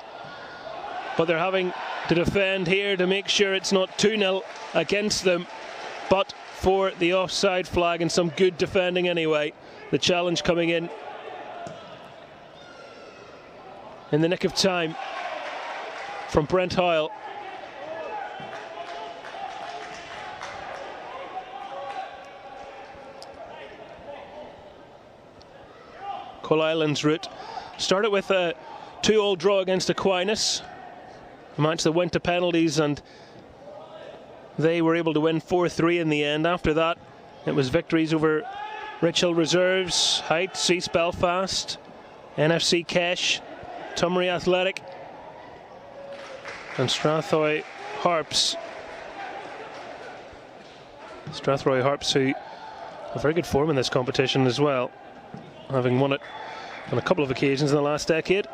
But they're having to defend here to make sure it's not 2-0 against them, but for the offside flag, and some good defending anyway. The challenge coming in the nick of time from Brent Howell. Coalisland's route. Started with a 2-2 draw against Aquinas, a match that went to penalties, and they were able to win 4-3 in the end. After that, it was victories over Richhill Reserves, Heights, East Belfast, NFC Kesh, Tumry Athletic, and Strathroy Harps. Strathroy Harps, who have very good form in this competition as well, having won it on a couple of occasions in the last decade.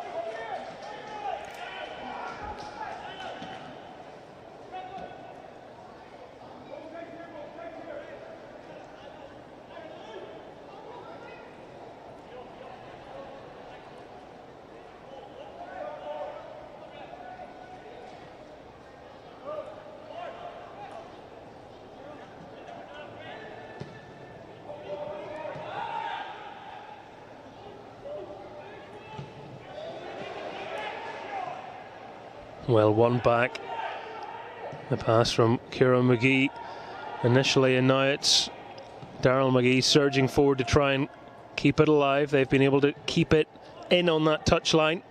Well, one back. The pass from Kieran McGee initially, and now it's Daryl McGee surging forward to try and keep it alive. They've been able to keep it in on that touchline.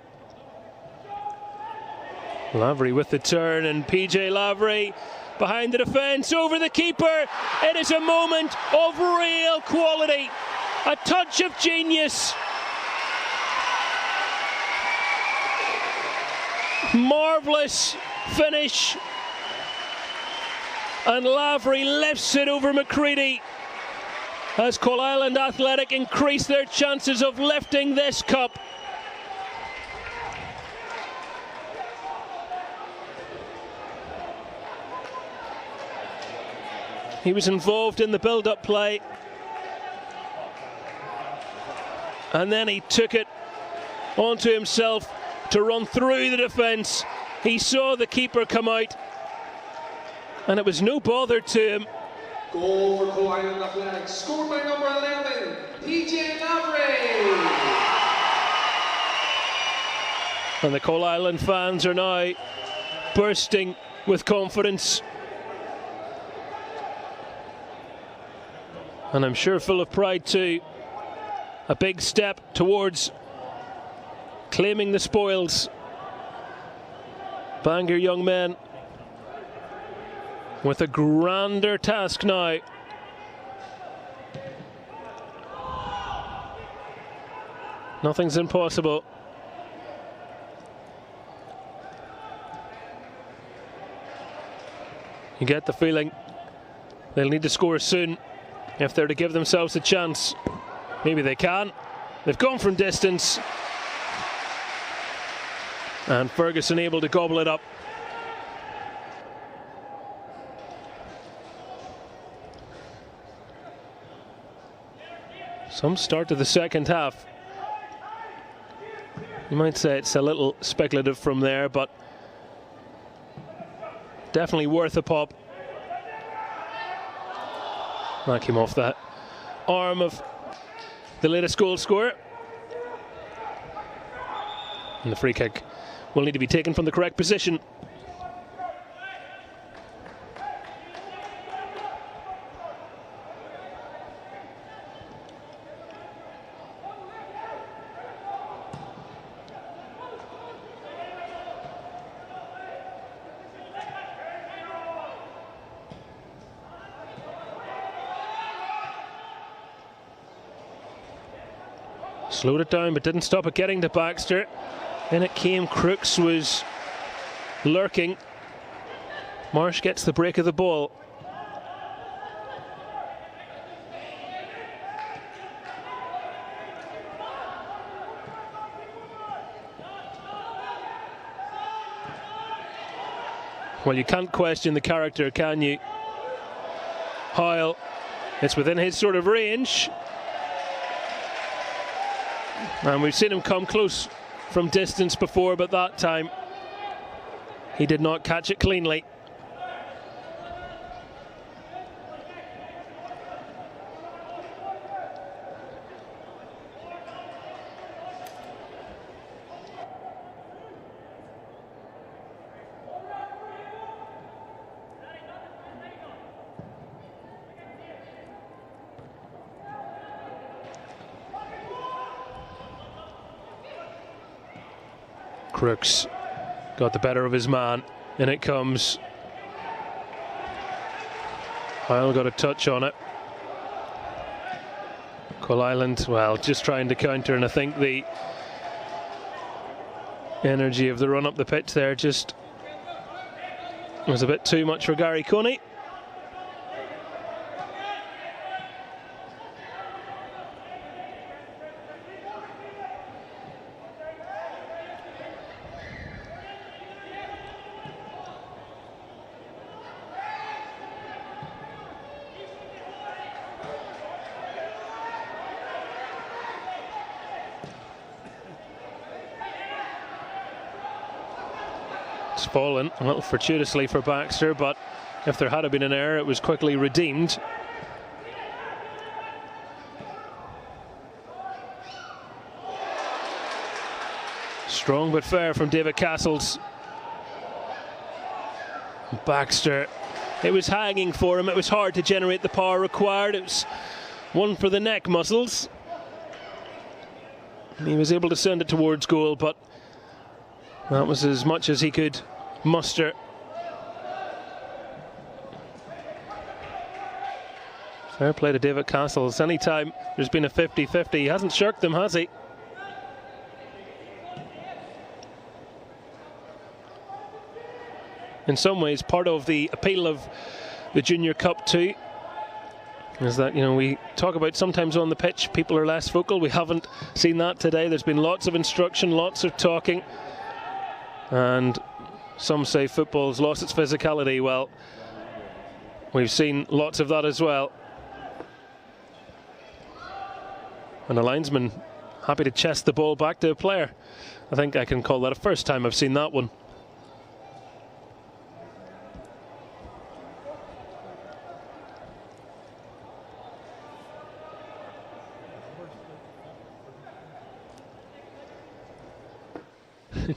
Lavery with the turn, and PJ Lavery behind the defence, over the keeper. It is a moment of real quality, a touch of genius. Marvellous finish, and Lavery lifts it over McCready as Coalisland Athletic increase their chances of lifting this cup. He was involved in the build-up play, and then he took it onto himself to run through the defence. He saw the keeper come out, and it was no bother to him. Goal for Coalisland Athletics, scored by number 11, PJ Lavery. And the Coalisland fans are now bursting with confidence, and I'm sure full of pride too. A big step towards claiming the spoils. Bangor young men with a grander task now. Nothing's impossible. You get the feeling they'll need to score soon if they're to give themselves a chance. Maybe they can. They've gone from distance, and Ferguson able to gobble it up. Some start to the second half. You might say it's a little speculative from there, but definitely worth a pop. That came off that arm of the latest goal scorer. And the free kick will need to be taken from the correct position. Slowed it down, but didn't stop it getting to Baxter. Then it came. Crooks was lurking. Marsh gets the break of the ball. Well, you can't question the character, can you? Hoyle, it's within his sort of range. And we've seen him come close from distance before, but that time he did not catch it cleanly. Crooks got the better of his man. In it comes. Hyle got a touch on it. Coalisland, well, just trying to counter, and I think the energy of the run up the pitch there just was a bit too much for Gary Coney. It's fallen a little fortuitously for Baxter, but if there had been an error, it was quickly redeemed. Strong but fair from David Castles. Baxter, it was hanging for him. It was hard to generate the power required. It was one for the neck muscles. He was able to send it towards goal, but that was as much as he could muster. Fair play to David Castles. Anytime there's been a 50-50, he hasn't shirked them, has he? In some ways, part of the appeal of the Junior Cup too is that, you know, we talk about sometimes on the pitch people are less vocal. We haven't seen that today. There's been lots of instruction, lots of talking, and some say football's lost its physicality. Well, we've seen lots of that as well. And a linesman happy to chest the ball back to a player. I think I can call that a first time I've seen that one.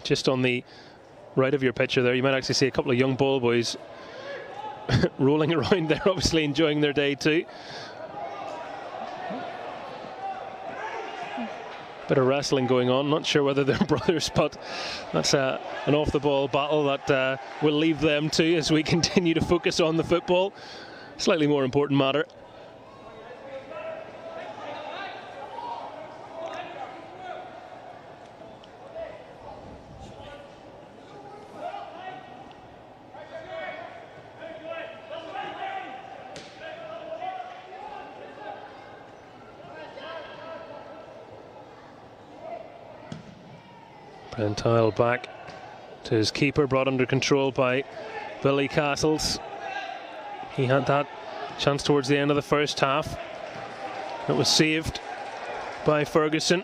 Just on the right of your picture there, you might actually see a couple of young ball boys rolling around there, obviously enjoying their day too. Bit of wrestling going on, not sure whether they're brothers, but that's an off-the-ball battle that we'll leave them to as we continue to focus on the football. Slightly more important matter. Brentile back to his keeper, brought under control by Billy Castles. He had that chance towards the end of the first half. It was saved by Ferguson.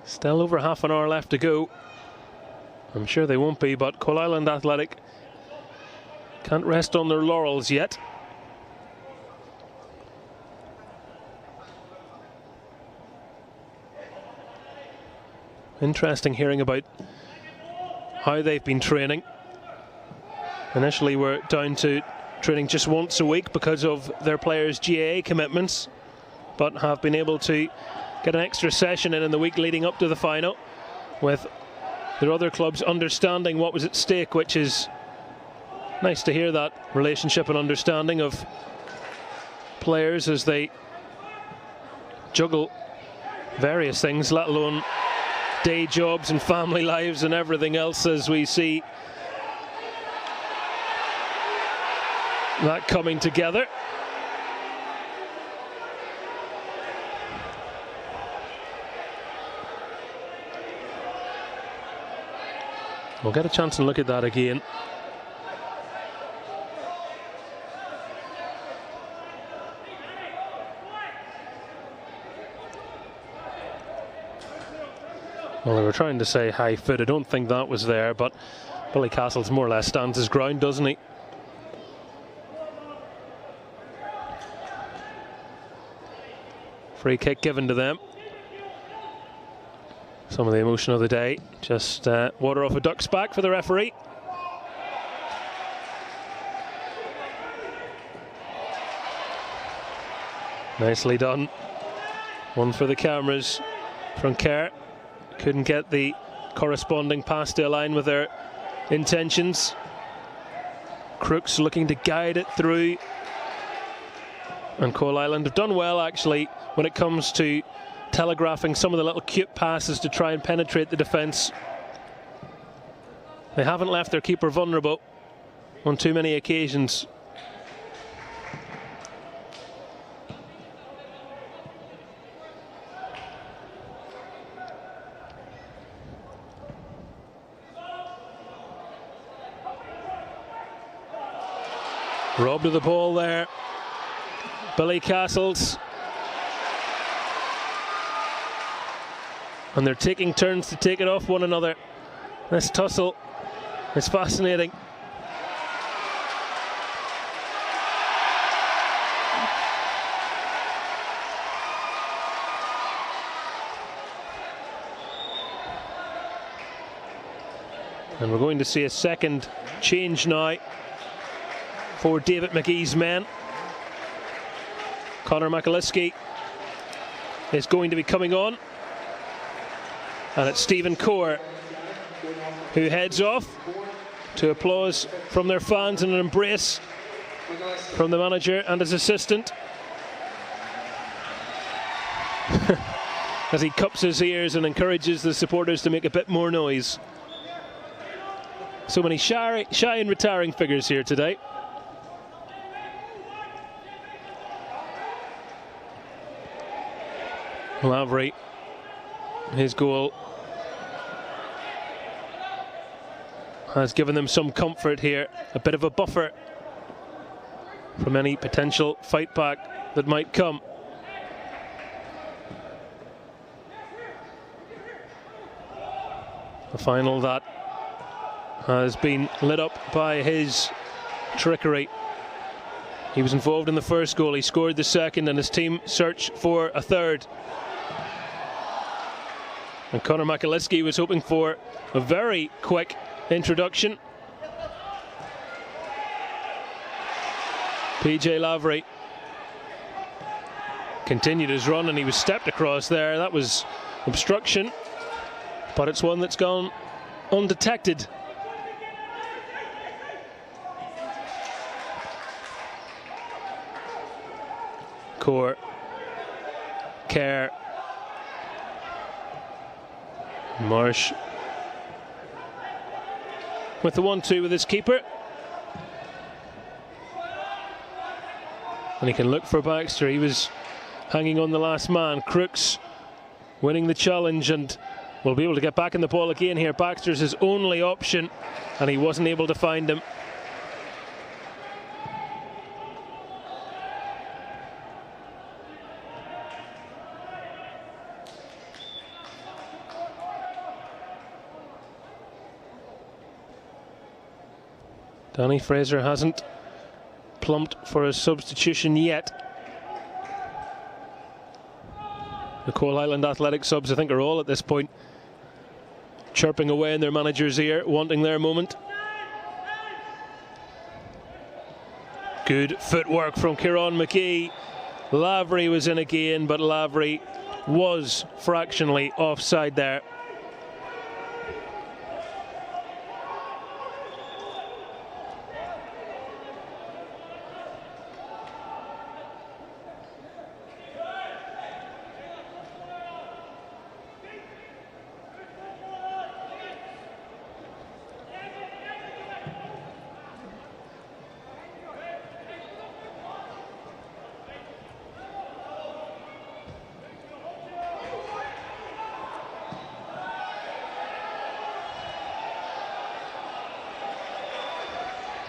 Still over half an hour left to go. I'm sure they won't be, but Coalisland Athletic can't rest on their laurels yet. Interesting hearing about how they've been training. Initially we're down to training just once a week because of their players' GAA commitments, but have been able to get an extra session in the week leading up to the final, with their other clubs understanding what was at stake, which is nice to hear, that relationship and understanding of players as they juggle various things, let alone day jobs and family lives and everything else, as we see that coming together. We'll get a chance and look at that again. Well, they were trying to say high foot. I don't think that was there, but Billy Castles more or less stands his ground, doesn't he? Free kick given to them. Some of the emotion of the day. Just water off a duck's back for the referee. Nicely done. One for the cameras from Kerr. Couldn't get the corresponding pass to align with their intentions. Crooks looking to guide it through. And Coalisland have done well, actually, when it comes to telegraphing some of the little cute passes to try and penetrate the defence. They haven't left their keeper vulnerable on too many occasions. Robbed of the ball there, Billy Castles. And they're taking turns to take it off one another. This tussle is fascinating. And we're going to see a second change now for David McGee's men. Conor McAliskey is going to be coming on. And it's Stephen Core who heads off to applause from their fans and an embrace from the manager and his assistant as he cups his ears and encourages the supporters to make a bit more noise. So many shy and retiring figures here today. Lavery, his goal has given them some comfort here, a bit of a buffer from any potential fight back that might come. A final that has been lit up by his trickery. He was involved in the first goal, he scored the second, and his team search for a third. And Conor McAliskey was hoping for a very quick introduction. PJ Lavery continued his run and he was stepped across there. That was obstruction, but it's one that's gone undetected. Core, Kerr, Marsh with the 1-2 with his keeper. And he can look for Baxter. He was hanging on the last man. Crooks winning the challenge and will be able to get back in the ball again here. Baxter's his only option and he wasn't able to find him. Danny Fraser hasn't plumped for a substitution yet. The Coalisland Athletic subs, I think, are all at this point chirping away in their manager's ear, wanting their moment. Good footwork from Kieran McGee. Lavery was in again, but Lavery was fractionally offside there.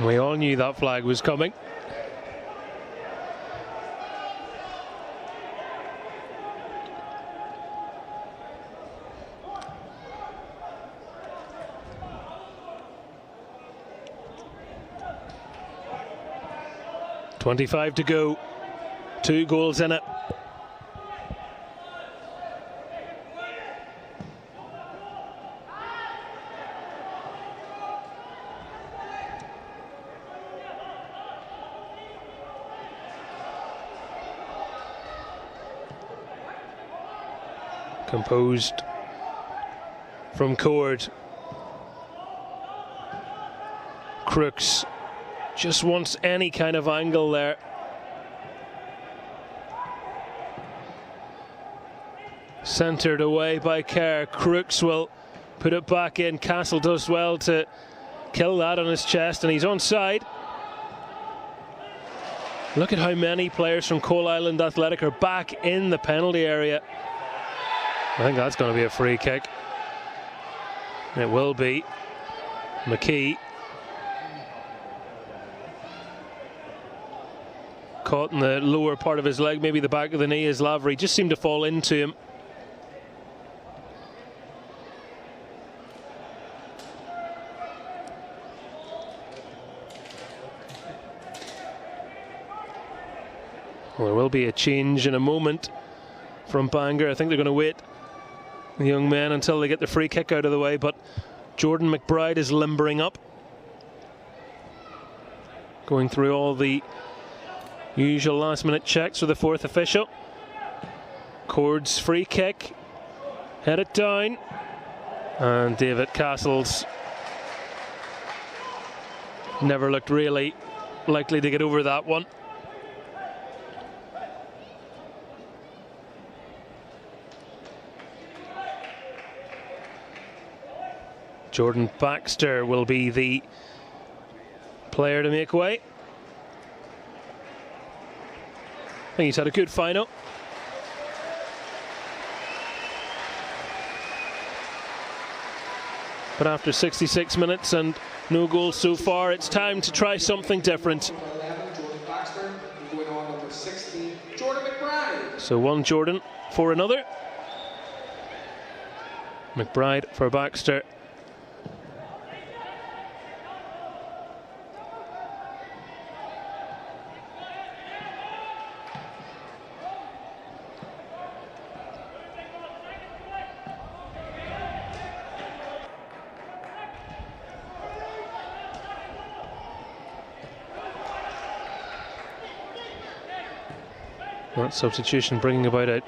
We all knew that flag was coming. .25 to go, 2 goals in it. Composed from Cord. Crooks just wants any kind of angle there. Centred away by Kerr. Crooks will put it back in. Castle does well to kill that on his chest, and he's onside. Look at how many players from Coalisland Athletic are back in the penalty area. I think that's going to be a free kick. It will be. McKee caught in the lower part of his leg, maybe the back of the knee, as Lavery just seemed to fall into him. Well, there will be a change in a moment from Bangor. I think they're going to wait, the young men, until they get the free kick out of the way, but Jordan McBride is limbering up, going through all the usual last-minute checks with the fourth official. Cord's free kick, headed down, and David Castles never looked really likely to get over that one. Jordan Baxter will be the player to make way. I think he's had a good final. But after 66 minutes and no goals so far, it's time to try something different. So one Jordan for another. McBride for Baxter. That substitution bringing about a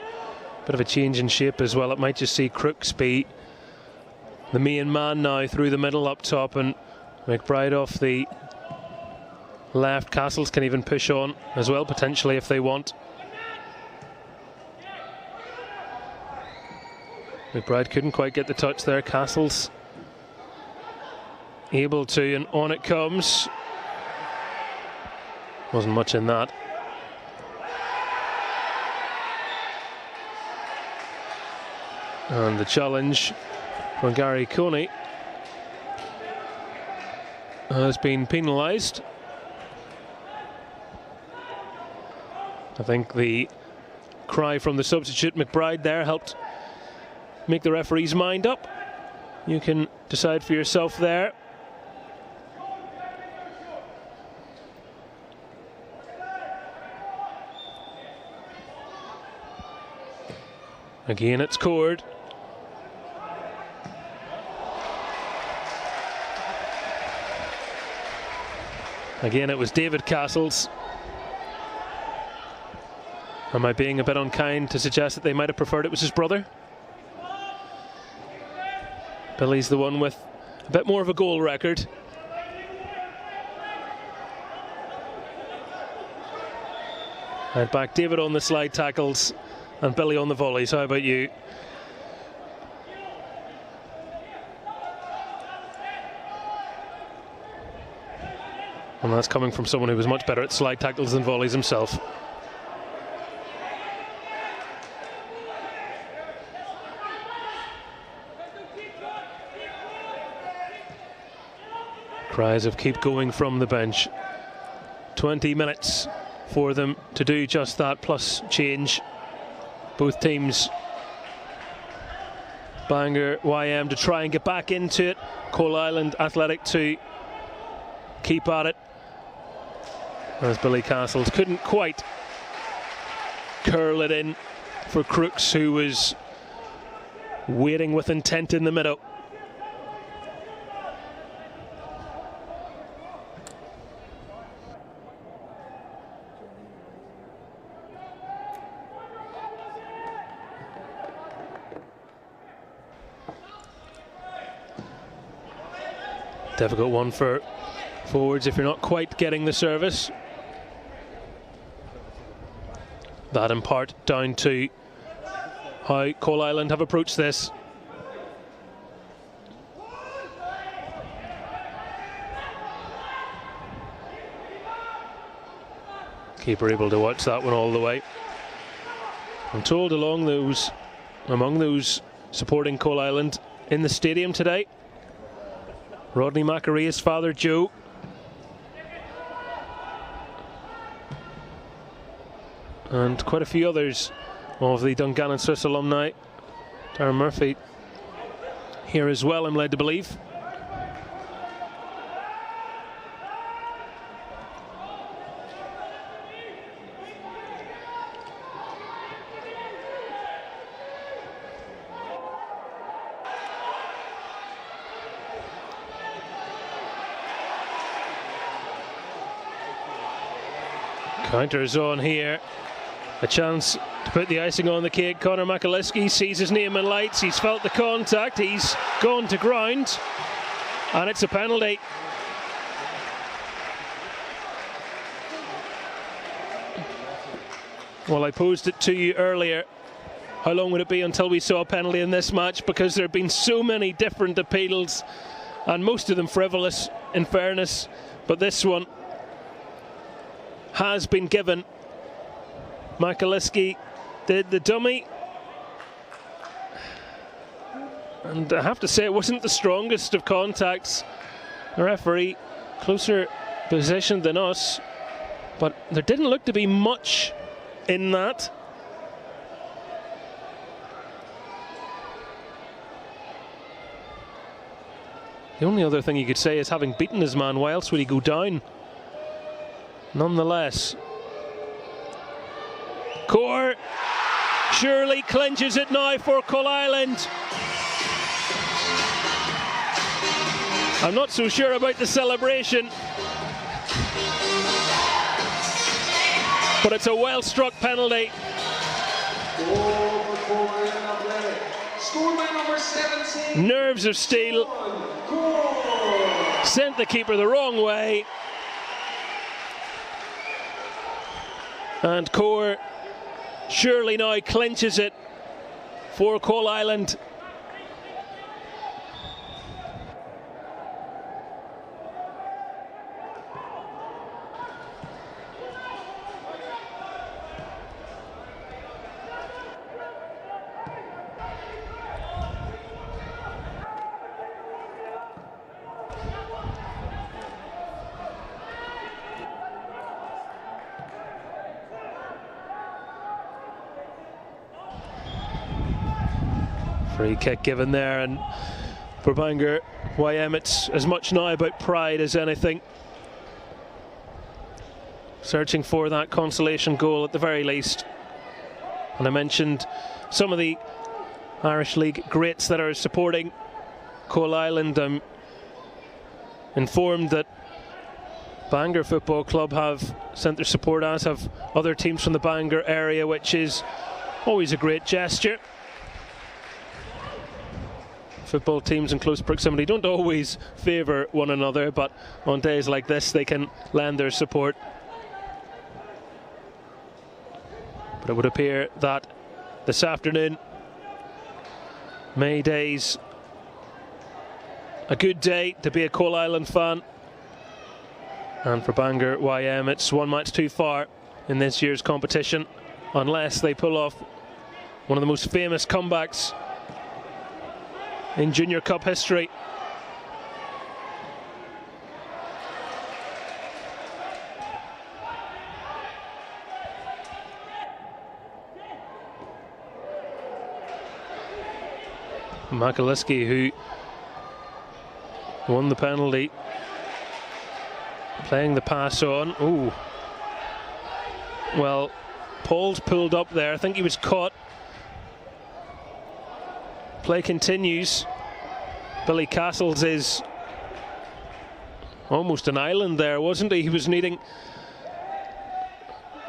bit of a change in shape as well. It might just see Crooks be the main man now through the middle up top, and McBride off the left. Castles can even push on as well, potentially, if they want. McBride couldn't quite get the touch there. Castles able to, and on it comes. Wasn't much in that. And the challenge from Gary Coney has been penalised. I think the cry from the substitute McBride there helped make the referee's mind up. You can decide for yourself there. Again, it's Cord. Again, it was David Castles. Am I being a bit unkind to suggest that they might have preferred it was his brother? Billy's the one with a bit more of a goal record. I'd back David on the slide tackles and Billy on the volleys. How about you? And that's coming from someone who was much better at slide tackles than volleys himself. Cries of keep going from the bench. 20 minutes for them to do just that, plus change. Both teams, Bangor, YM, to try and get back into it. Coalisland Athletic to keep at it, as Billy Castles couldn't quite curl it in for Crooks, who was waiting with intent in the middle. Difficult one for forwards if you're not quite getting the service. That in part down to how Coalisland have approached this. Keeper able to watch that one all the way. I'm told among those supporting Coalisland in the stadium today, Rodney McArea's father Joe, and quite a few others of the Dungannon Swiss alumni. Darren Murphy here as well, I'm led to believe. Counters on here. A chance to put the icing on the cake. Conor McAliskey sees his name in lights. He's felt the contact. He's gone to ground. And it's a penalty. Well, I posed it to you earlier. How long would it be until we saw a penalty in this match? Because there have been so many different appeals, and most of them frivolous, in fairness. But this one has been given. McAliskey did the dummy, and I have to say it wasn't the strongest of contacts. The referee closer positioned than us, but there didn't look to be much in that. The only other thing you could say is, having beaten his man, why else would he go down? Nonetheless, Core surely clinches it now for Coalisland. I'm not so sure about the celebration, but it's a well-struck penalty. Scored by number 17. Nerves of steel. Sent the keeper the wrong way. And Core surely now clinches it for Coalisland. Free kick given there, and for Bangor YM it's as much now about pride as anything. Searching for that consolation goal at the very least. And I mentioned some of the Irish League greats that are supporting Coalisland. I'm informed that Bangor Football Club have sent their support, as have other teams from the Bangor area, which is always a great gesture. Football teams in close proximity don't always favour one another, but on days like this they can lend their support. But it would appear that this afternoon, May Day's a good day to be a Coalisland fan, and for Bangor YM it's one match too far in this year's competition, unless they pull off one of the most famous comebacks in Junior Cup history. McAliskey, who won the penalty, playing the pass on. Ooh. Well, Paul's pulled up there. I think he was caught. Play continues. Billy Castles is almost an island there, wasn't he? He was needing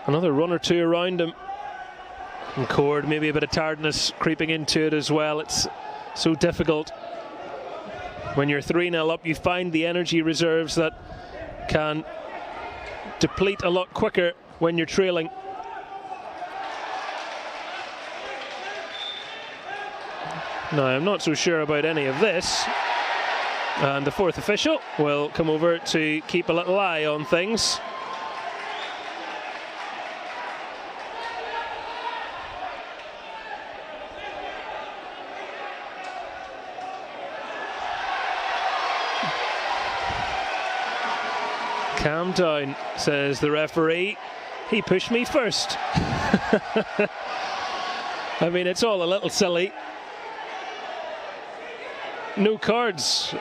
another run or two around him. And Cord, maybe a bit of tiredness creeping into it as well. It's so difficult When you're 3-0 up, you find the energy reserves that can deplete a lot quicker when you're trailing. Now, I'm not so sure about any of this. And the fourth official will come over to keep a little eye on things. Calm down, says the referee. He pushed me first. I mean, it's all a little silly. No cards.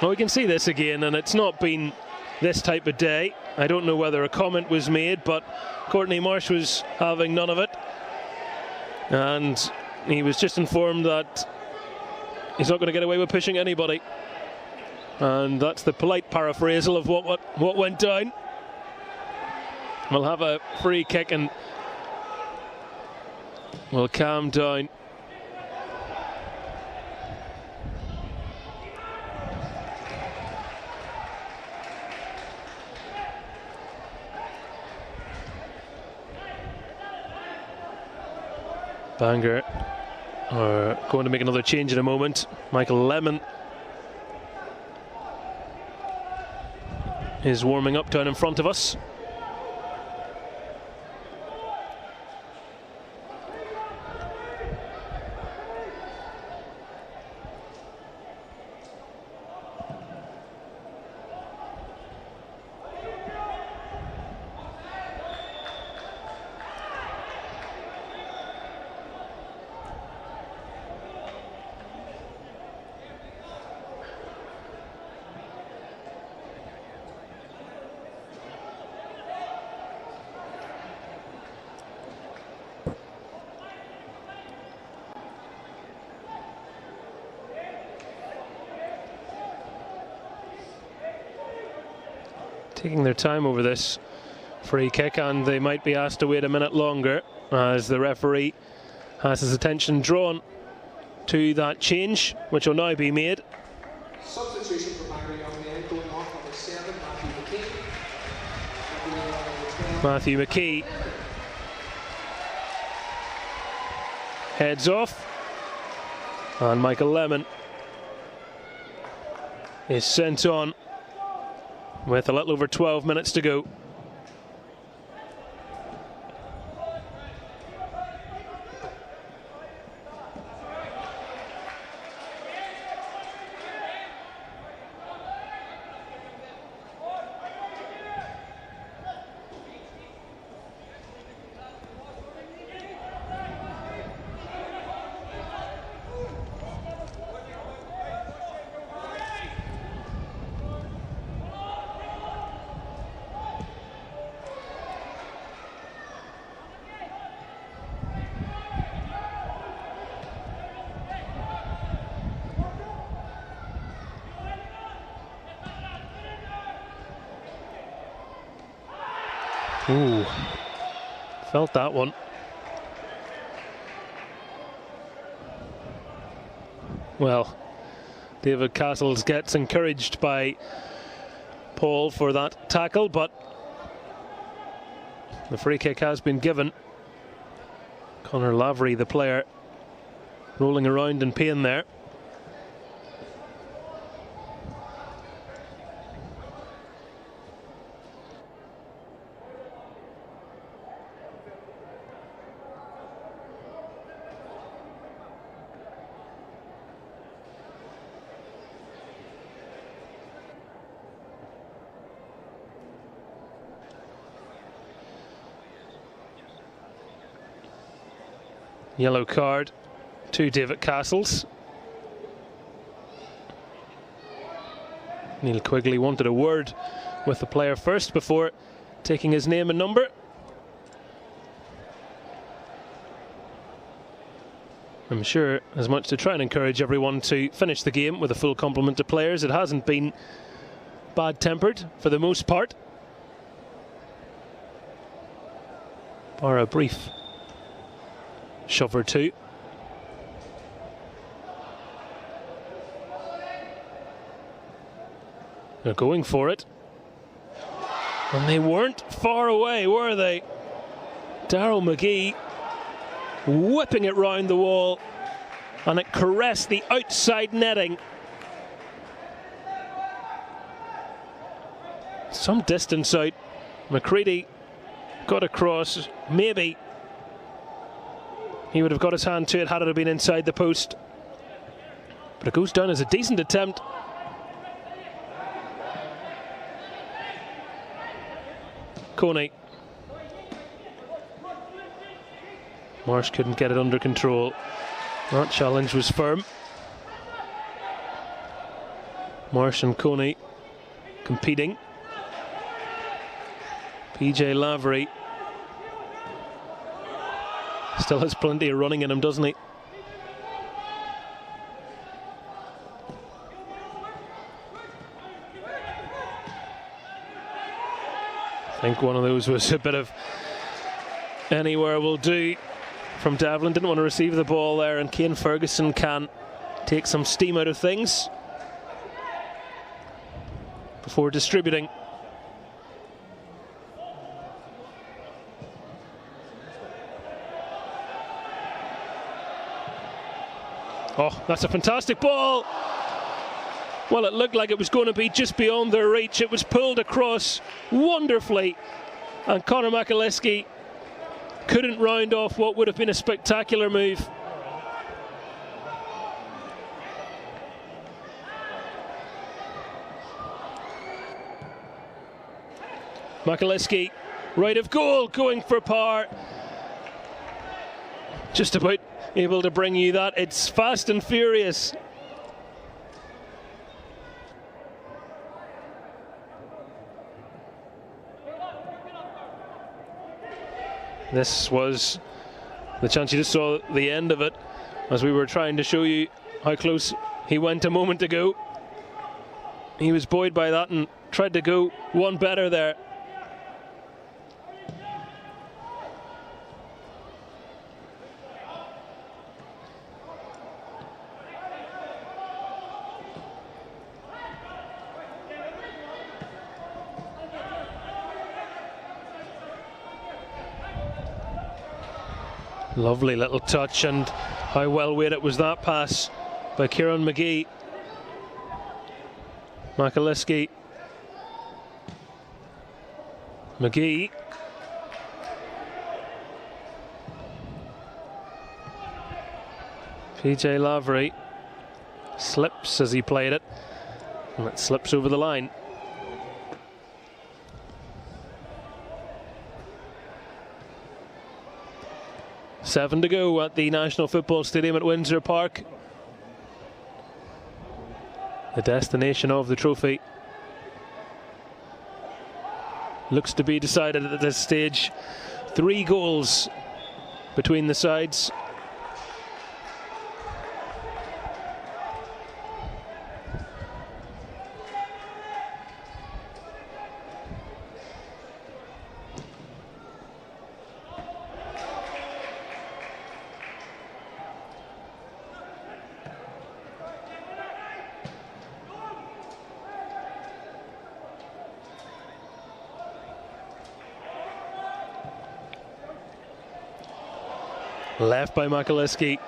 Well, we can see this again, and it's not been this type of day. I don't know whether a comment was made, but Courtney Marsh was having none of it. And he was just informed that he's not going to get away with pushing anybody. And that's the polite paraphrasal of what went down. We'll have a free kick and we'll calm down. Bangor are going to make another change in a moment. Michael Lemon is warming up down in front of us. Taking their time over this free kick, and they might be asked to wait a minute longer as the referee has his attention drawn to that change, which will now be made. Substitution for Bangor young men going off number 7, Matthew McKee. Matthew McKee heads off, and Michael Lemon is sent on with a little over 12 minutes to go. Ooh, felt that one. Well, David Castles gets encouraged by Paul for that tackle, but the free kick has been given. Conor Lavery, the player, rolling around in pain there. Yellow card to David Castles. Neil Quigley wanted a word with the player first before taking his name and number. I'm sure as much to try and encourage everyone to finish the game with a full complement of players. It hasn't been bad-tempered for the most part, bar a brief shove or two. They're going for it. And they weren't far away, were they? Daryl McGee whipping it round the wall, and it caressed the outside netting. Some distance out. McCready got across. Maybe he would have got his hand to it had it been inside the post. But it goes down as a decent attempt. Coney. Marsh couldn't get it under control. That challenge was firm. Marsh and Coney competing. PJ Lavery still has plenty of running in him, doesn't he? I think one of those was a bit of anywhere will do from Devlin. Didn't want to receive the ball there, and Kane Ferguson can take some steam out of things before distributing. Oh, that's a fantastic ball. Well, it looked like it was going to be just beyond their reach. It was pulled across wonderfully, and Conor McAleski couldn't round off what would have been a spectacular move. McAleski, right of goal, going for power. Just about able to bring you that. It's fast and furious. This was the chance. You just saw the end of it as we were trying to show you how close he went a moment ago. He was buoyed by that and tried to go one better there. Lovely little touch, and how well weighted was that pass by Kieran McGee. McAleski. McGee. PJ Lavery slips as he played it, and it slips over the line. Seven to go at the National Football Stadium at Windsor Park. The destination of the trophy looks to be decided at this stage. 3 goals between the sides. Left by McAleski.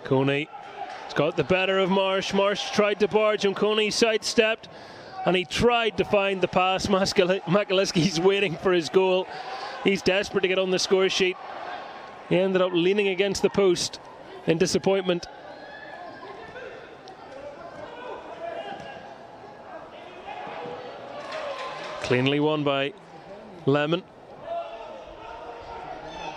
Coney has got the better of Marsh. Marsh tried to barge him. Coney sidestepped, and he tried to find the pass. McAleski's waiting for his goal. He's desperate to get on the score sheet. He ended up leaning against the post in disappointment. Cleanly won by Lemon.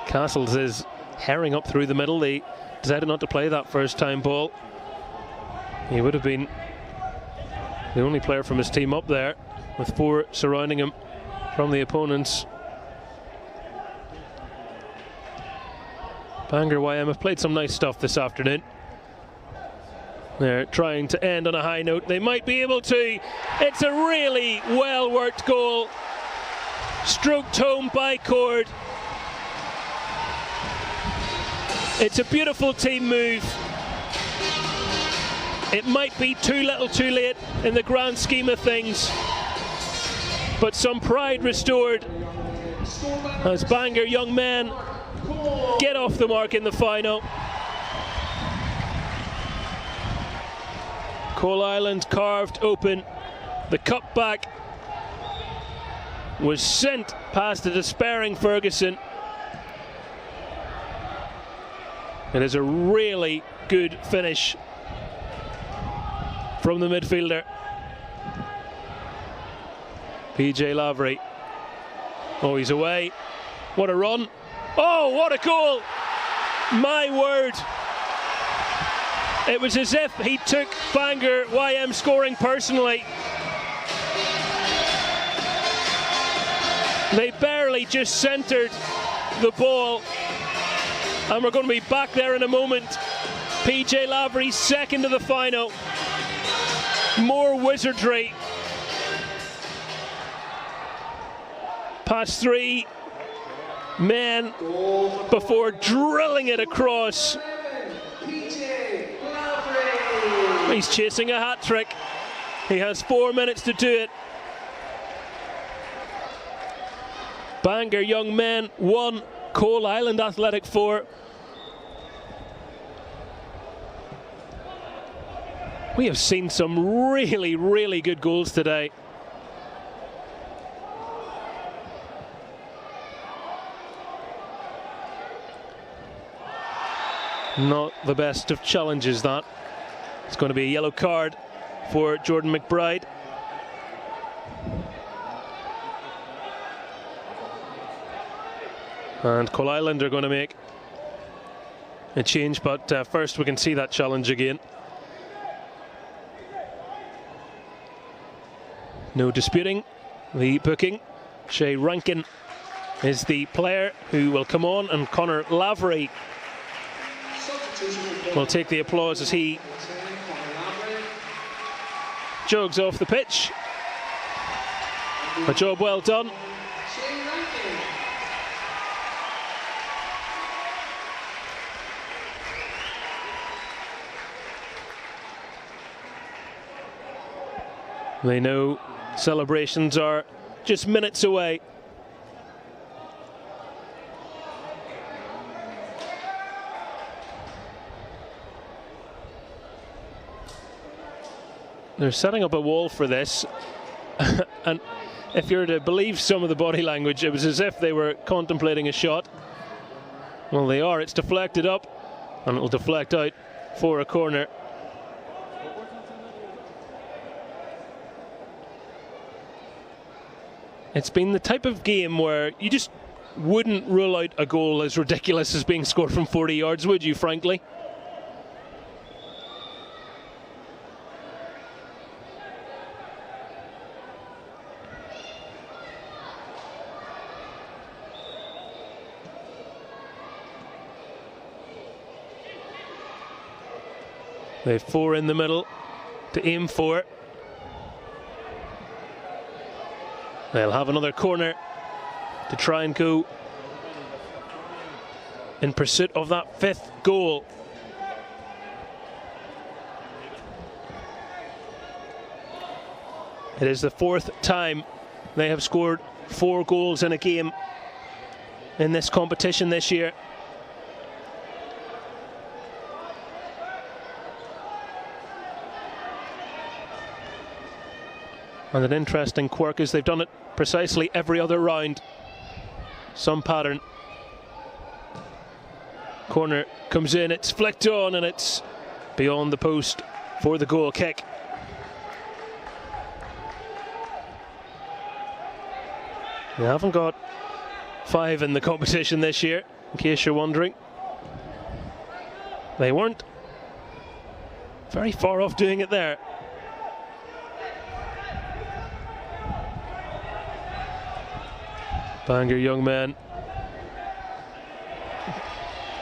Castles is herring up through the middle. They decided not to play that first time ball. He would have been the only player from his team up there, with 4 surrounding him from the opponents. Bangor YM have played some nice stuff this afternoon. They're trying to end on a high note. They might be able to. It's a really well worked goal. Stroked home by Cord. It's a beautiful team move. It might be too little too late in the grand scheme of things, but some pride restored as Bangor young men get off the mark in the final. Coalisland carved open. The cutback was sent past the despairing Ferguson. It is a really good finish from the midfielder. PJ Lavery. Oh, he's away. What a run. Oh, what a goal. My word. It was as if he took Bangor YM scoring personally. They barely just centred the ball, and we're going to be back there in a moment. PJ Lavery second to the final. More wizardry. Past three men before drilling it across. He's chasing a hat-trick. He has 4 minutes to do it. Bangor young men 1, Coalisland Athletic 4. We have seen some really, really good goals today. Not the best of challenges, that. It's going to be a yellow card for Jordan McBride. And Coalisland are going to make a change, but first we can see that challenge again. No disputing the booking. Shay Rankin is the player who will come on, and Connor Lavery will take the applause as he jogs off the pitch. A job well done. They know celebrations are just minutes away. They're setting up a wall for this, and if you're to believe some of the body language, it was as if they were contemplating a shot. Well, they are. It's deflected up, and it'll deflect out for a corner. It's been the type of game where you just wouldn't rule out a goal as ridiculous as being scored from 40 yards, would you, frankly? They have 4 in the middle to aim for. They'll have another corner to try and go in pursuit of that 5th goal. It is the 4th time they have scored 4 goals in a game in this competition this year. And an interesting quirk is they've done it precisely every other round. Some pattern. Corner comes in, it's flicked on, and it's beyond the post for the goal kick. They haven't got 5 in the competition this year, in case you're wondering. They weren't very far off doing it there. Bangor young men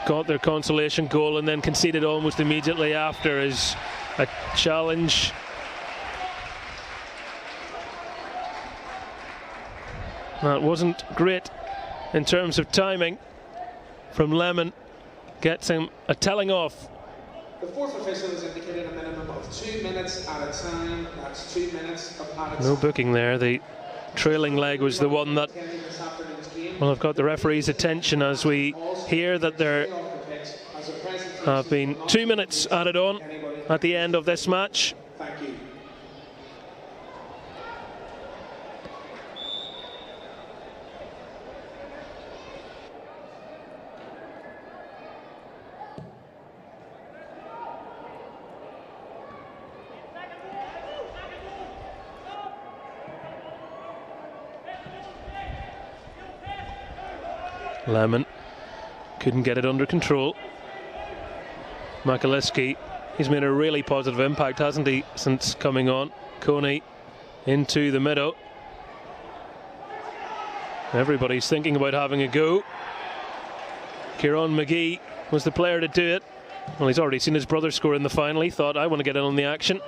got their consolation goal and then conceded almost immediately after as a challenge. That wasn't great in terms of timing from Lemon. Gets him a telling off The fourth official has indicated a minimum of 2 minutes at a time. That's 2 minutes at a time. No booking there. The trailing leg was the one that will have got the referee's attention, as we hear that there have been 2 minutes added on at the end of this match. Thank you. Lemon couldn't get it under control. Makaliski, he's made a really positive impact, hasn't he, since coming on. Coney into the middle. Everybody's thinking about having a go. Kieran McGee was the player to do it. Well, he's already seen his brother score in the final. He thought, I want to get in on the action.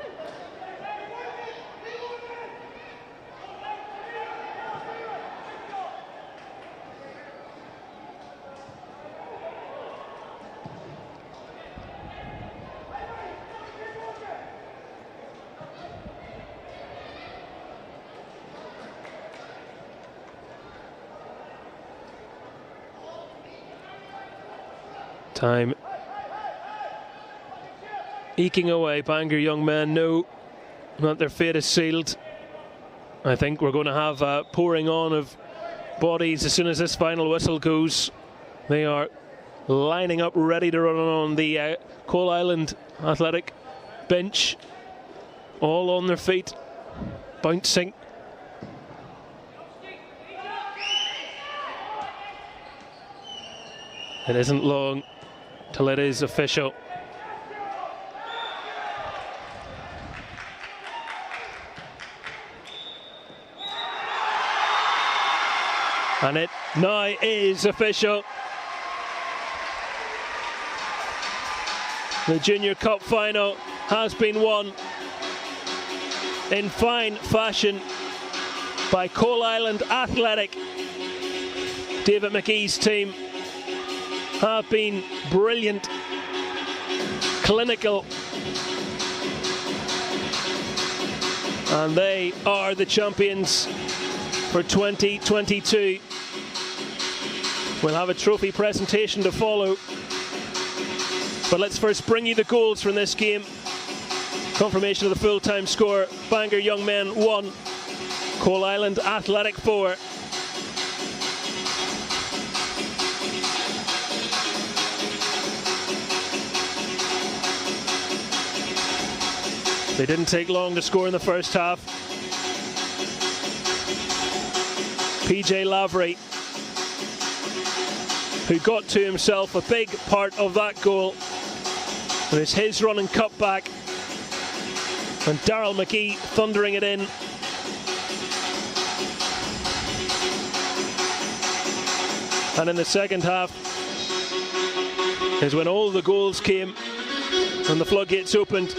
Time eking away. Bangor young men know that their fate is sealed. I think we're going to have a pouring on of bodies as soon as this final whistle goes. They are lining up ready to run on the Coalisland athletic bench, all on their feet, bouncing. It isn't long till it is official. And it now is official. The Junior Cup final has been won in fine fashion by Coalisland Athletic. David McGee's team have been brilliant, clinical, and they are the champions for 2022. We'll have a trophy presentation to follow, but let's first bring you the goals from this game. Confirmation of the full-time score: Bangor Young Men 1, Coalisland Athletic 4. They didn't take long to score in the first half. PJ Lavery, who got to himself a big part of that goal, and it's his run and cut back, and Daryl McGee thundering it in. And in the second half is when all the goals came and the floodgates opened.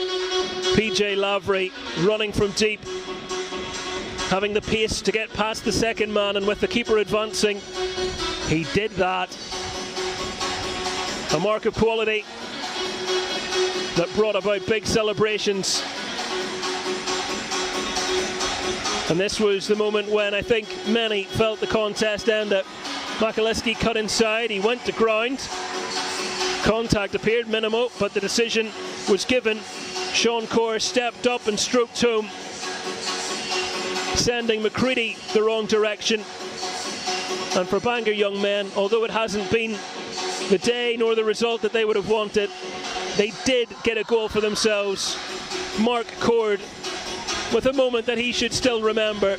PJ Lavery running from deep, having the pace to get past the second man, and with the keeper advancing, he did that. A mark of quality that brought about big celebrations. And this was the moment when I think many felt the contest ended. Makaliski cut inside, he went to ground. Contact appeared minimal, but the decision was given. Sean Corr stepped up and stroked home, sending McCready the wrong direction. And for Bangor Young Men, although it hasn't been the day nor the result that they would have wanted, they did get a goal for themselves. Mark Cord with a moment that he should still remember.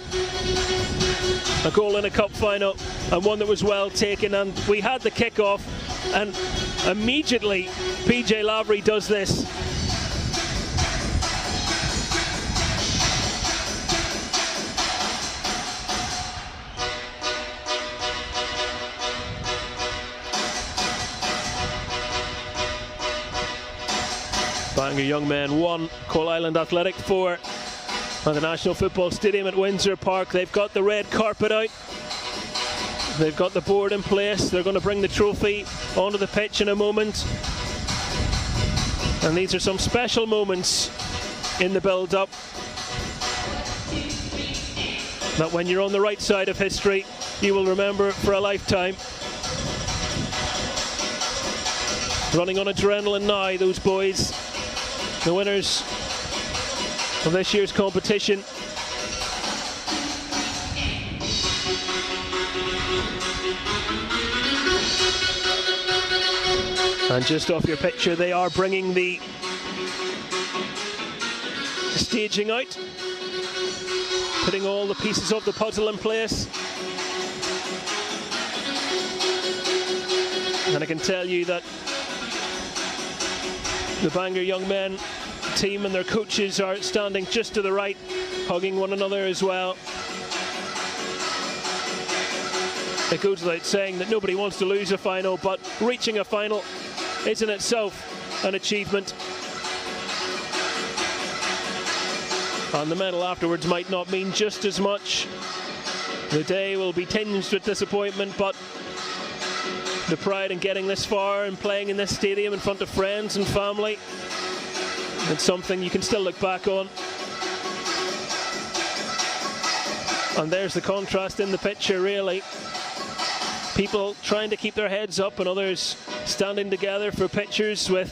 A goal in a cup final, and one that was well taken, and we had the kick-off, and immediately PJ Lavery does this. Bangor Young Men 1, Coalisland Athletic 4 at the National Football Stadium at Windsor Park. They've got the red carpet out. They've got the board in place. They're going to bring the trophy onto the pitch in a moment. And these are some special moments in the build-up that when you're on the right side of history, you will remember for a lifetime. Running on adrenaline now, those boys, the winners of this year's competition. And just off your picture, they are bringing the staging out, putting all the pieces of the puzzle in place. And I can tell you that the Bangor young men team and their coaches are standing just to the right, hugging one another as well. It goes without saying that nobody wants to lose a final, but reaching a final is in itself an achievement. And the medal afterwards might not mean just as much. The day will be tinged with disappointment, but the pride in getting this far and playing in this stadium in front of friends and family, it's something you can still look back on. And there's the contrast in the picture, really. People trying to keep their heads up and others standing together for pictures with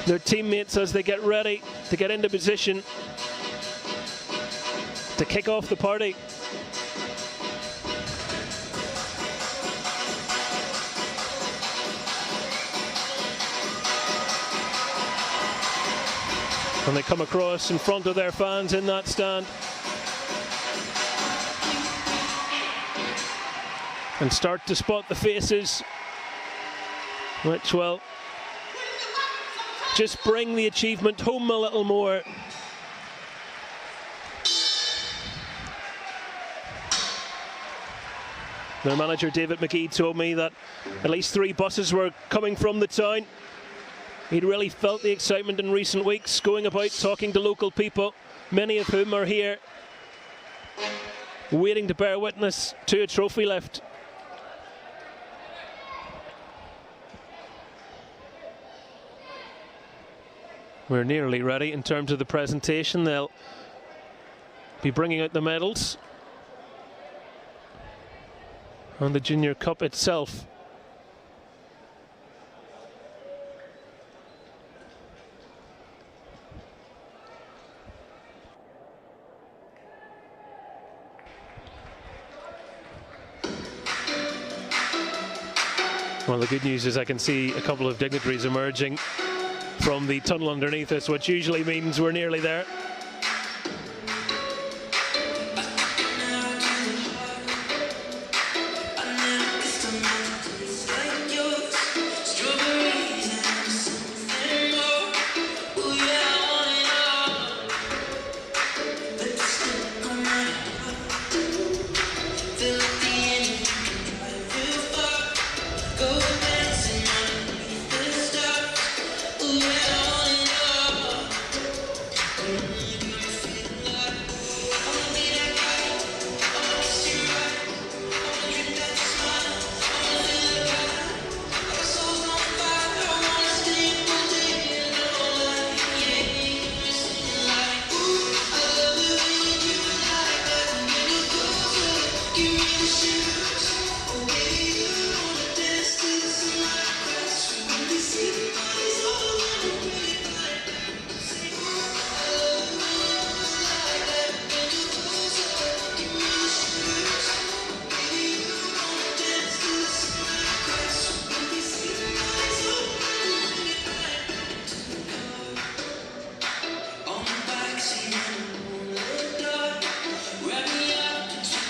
their teammates as they get ready to get into position to kick off the party. And they come across in front of their fans in that stand and start to spot the faces, which will just bring the achievement home a little more. Their manager David McGee told me that at least 3 buses were coming from the town. He'd really felt the excitement in recent weeks, going about talking to local people, many of whom are here waiting to bear witness to a trophy lift. We're nearly ready in terms of the presentation. They'll be bringing out the medals and the Junior Cup itself. Well, the good news is I can see a couple of dignitaries emerging from the tunnel underneath us, which usually means we're nearly there.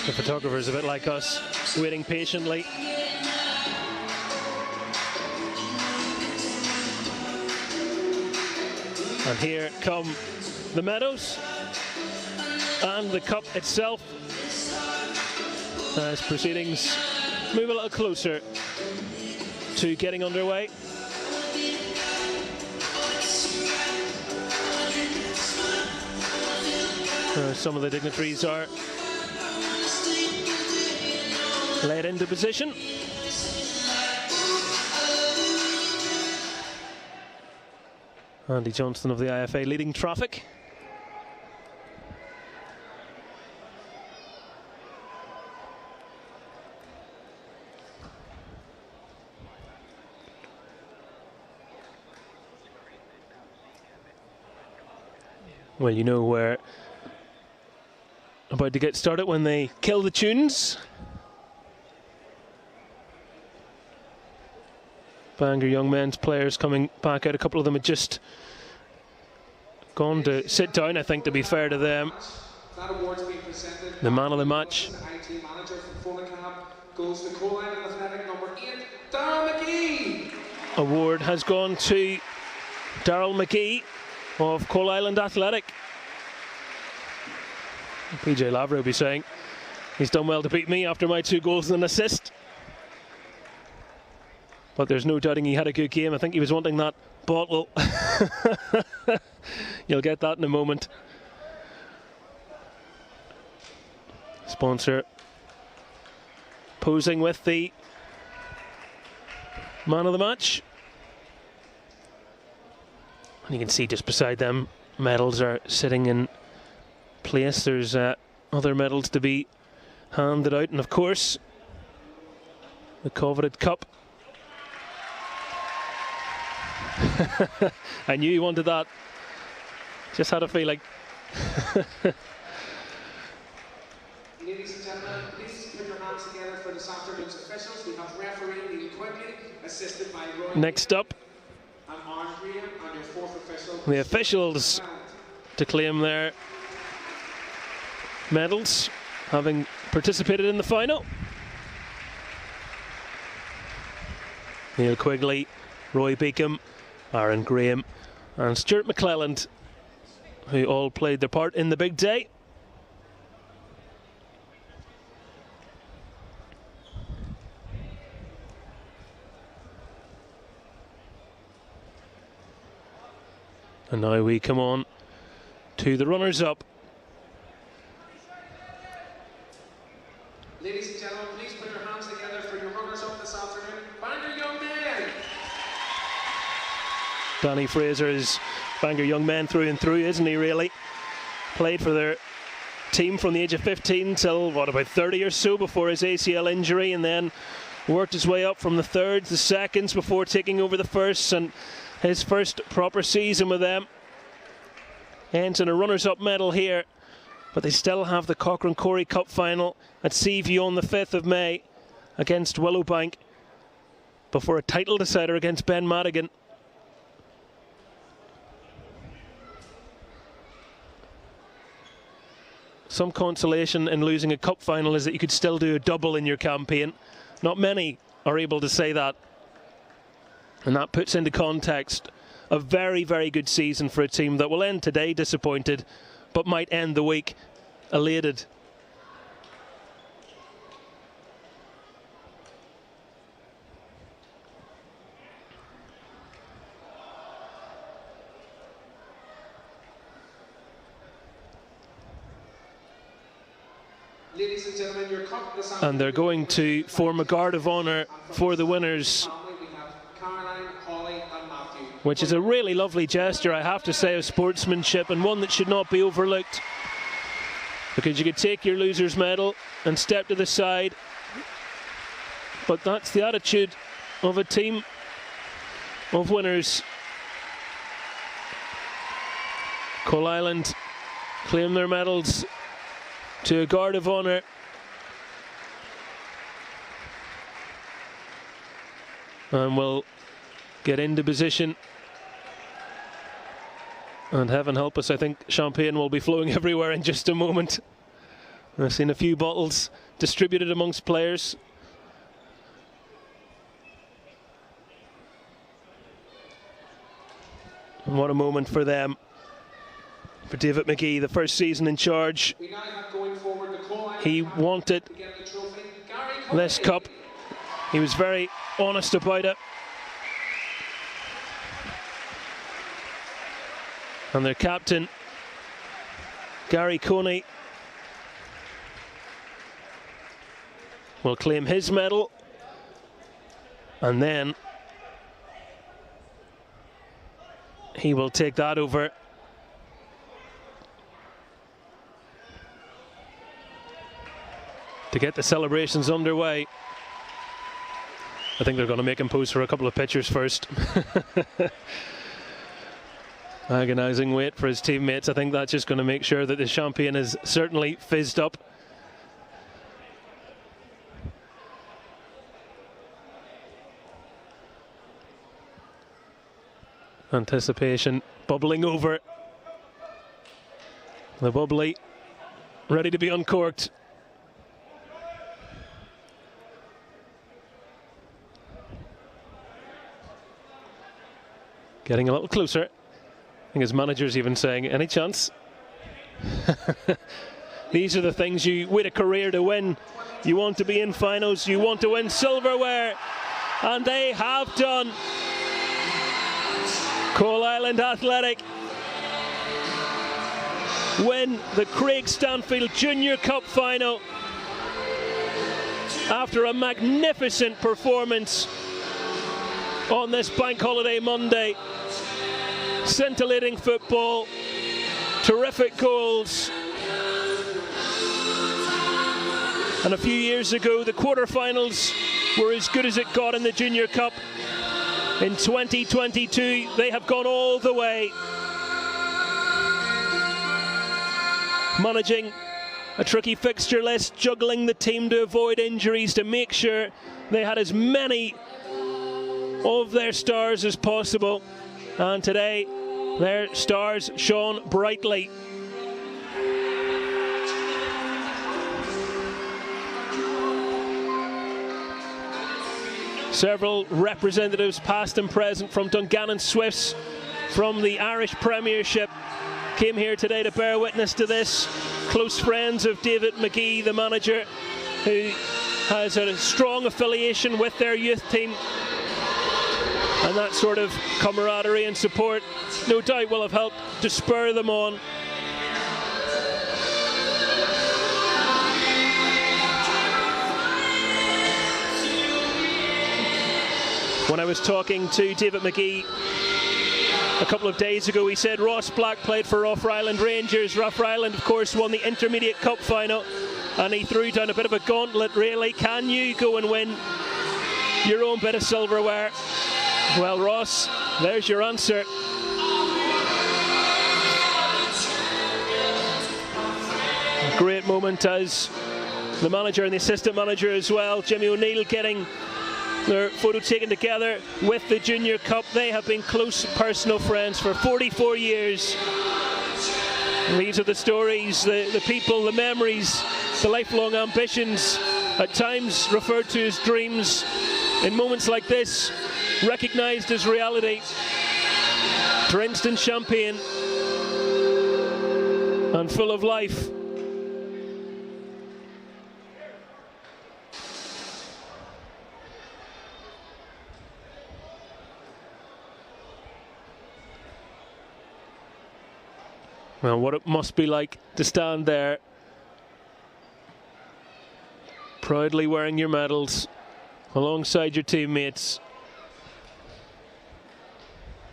The photographer's a bit like us, waiting patiently. And here come the medals and the cup itself as proceedings move a little closer to getting underway. Some of the dignitaries are led into position. Andy Johnston of the IFA leading traffic. Well, you know we're about to get started when they kill the tunes. Bangor young men's players coming back out. A couple of them had just gone to sit down, I think, to be fair to them. That award's been presented. The man of the match. The IT manager from Fonacab goes to Coalisland Athletic number 8, Darryl McGee. Award has gone to Darryl McGee of Coalisland Athletic. PJ Lavery will be saying he's done well to beat me after my 2 goals and an assist. But there's no doubting he had a good game. I think he was wanting that bottle. You'll get that in a moment. Sponsor posing with the man of the match. And you can see just beside them, medals are sitting in place. There's other medals to be handed out. And of course, the coveted cup. I knew you wanted that. Just had a feeling. Ladies and gentlemen, please put your hands together for this afternoon's officials. We have referee Neil Quigley, assisted by Roy. Next up, and Aaron Graham, and your 4th official. the officials to claim their medals, having participated in the final. Neil Quigley, Roy Beacom, Aaron Graham and Stuart McClelland, who all played their part in the big day. And now we come on to the runners-up. Ladies and gentlemen, please put your hands together for your runners-up this afternoon. Bangor Young Men! Danny Fraser is Bangor young men through and through, isn't he, really? Played for their team from the age of 15 till, what, about 30 or so before his ACL injury, and then worked his way up from the thirds, the seconds, before taking over the firsts, and his first proper season with them ends in a runners-up medal here. But they still have the Cochrane Corey Cup final at Seaview on the 5th of May against Willowbank before a title decider against Ben Madigan. Some consolation in losing a cup final is that you could still do a double in your campaign. Not many are able to say that. And that puts into context a very, very good season for a team that will end today disappointed, but might end the week elated. Ladies and gentlemen, your cup this And they're going to form a guard of honour for the winners, which is a really lovely gesture, I have to say, of sportsmanship, and one that should not be overlooked, because you could take your loser's medal and step to the side, but that's the attitude of a team of winners. Coalisland claim their medals to a guard of honour. And we'll get into position. And heaven help us, I think champagne will be flowing everywhere in just a moment. I've seen a few bottles distributed amongst players. And what a moment for them. For David McGee, the first season in charge. He wanted this cup. He was very honest about it. And their captain, Gary Coney, will claim his medal. And then he will take that over. To get the celebrations underway. I think they're going to make him pose for a couple of pictures first. Agonising wait for his teammates. I think that's just going to make sure that the champagne is certainly fizzed up. Anticipation bubbling over. The bubbly ready to be uncorked. Getting a little closer. I think his manager's even saying, any chance? These are the things you wait a career to win. You want to be in finals, you want to win silverware, and they have done. Coalisland Athletic win the Craig Stanfield Junior Cup final after a magnificent performance on this Bank Holiday Monday. Scintillating football, terrific goals. And a few years ago, the quarterfinals were as good as it got in the Junior Cup. In 2022, they have gone all the way. Managing a tricky fixture list, juggling the team to avoid injuries to make sure they had as many of their stars as possible. And today, their stars shone brightly. Several representatives, past and present, from Dungannon Swifts, from the Irish Premiership, came here today to bear witness to this. Close friends of David McGee, the manager, who has a strong affiliation with their youth team. And that sort of camaraderie and support, no doubt, will have helped to spur them on. When I was talking to David McGee a couple of days ago, he said Ross Black played for Rough Island Rangers. Rough Island, of course, won the Intermediate Cup final, and he threw down a bit of a gauntlet, really. Can you go and win your own bit of silverware? Well, Ross, there's your answer. A great moment as the manager and the assistant manager as well, Jimmy O'Neill, getting their photo taken together with the Junior Cup. They have been close personal friends for 44 years. And these are the stories, the people, the memories, the lifelong ambitions, at times referred to as dreams. In moments like this, recognised as reality, drenched in champagne and full of life. Well, what it must be like to stand there, proudly wearing your medals alongside your teammates.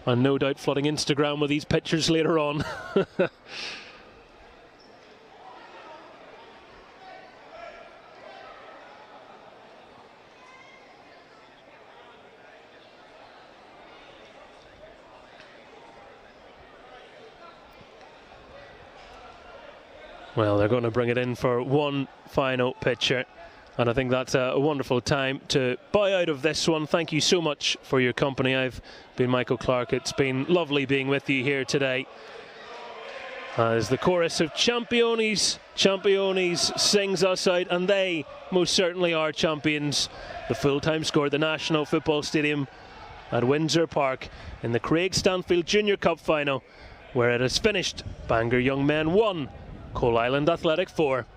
And no doubt flooding Instagram with these pictures later on. Well, they're going to bring it in for one final picture. And I think that's a wonderful time to buy out of this one. Thank you so much for your company. I've been Michael Clark. It's been lovely being with you here today. As the chorus of Championes, Championes sings us out, and they most certainly are champions. The full-time score at the National Football Stadium at Windsor Park in the Craig Stanfield Junior Cup final, where it has finished Bangor Young Men 1, Coalisland Athletic 4.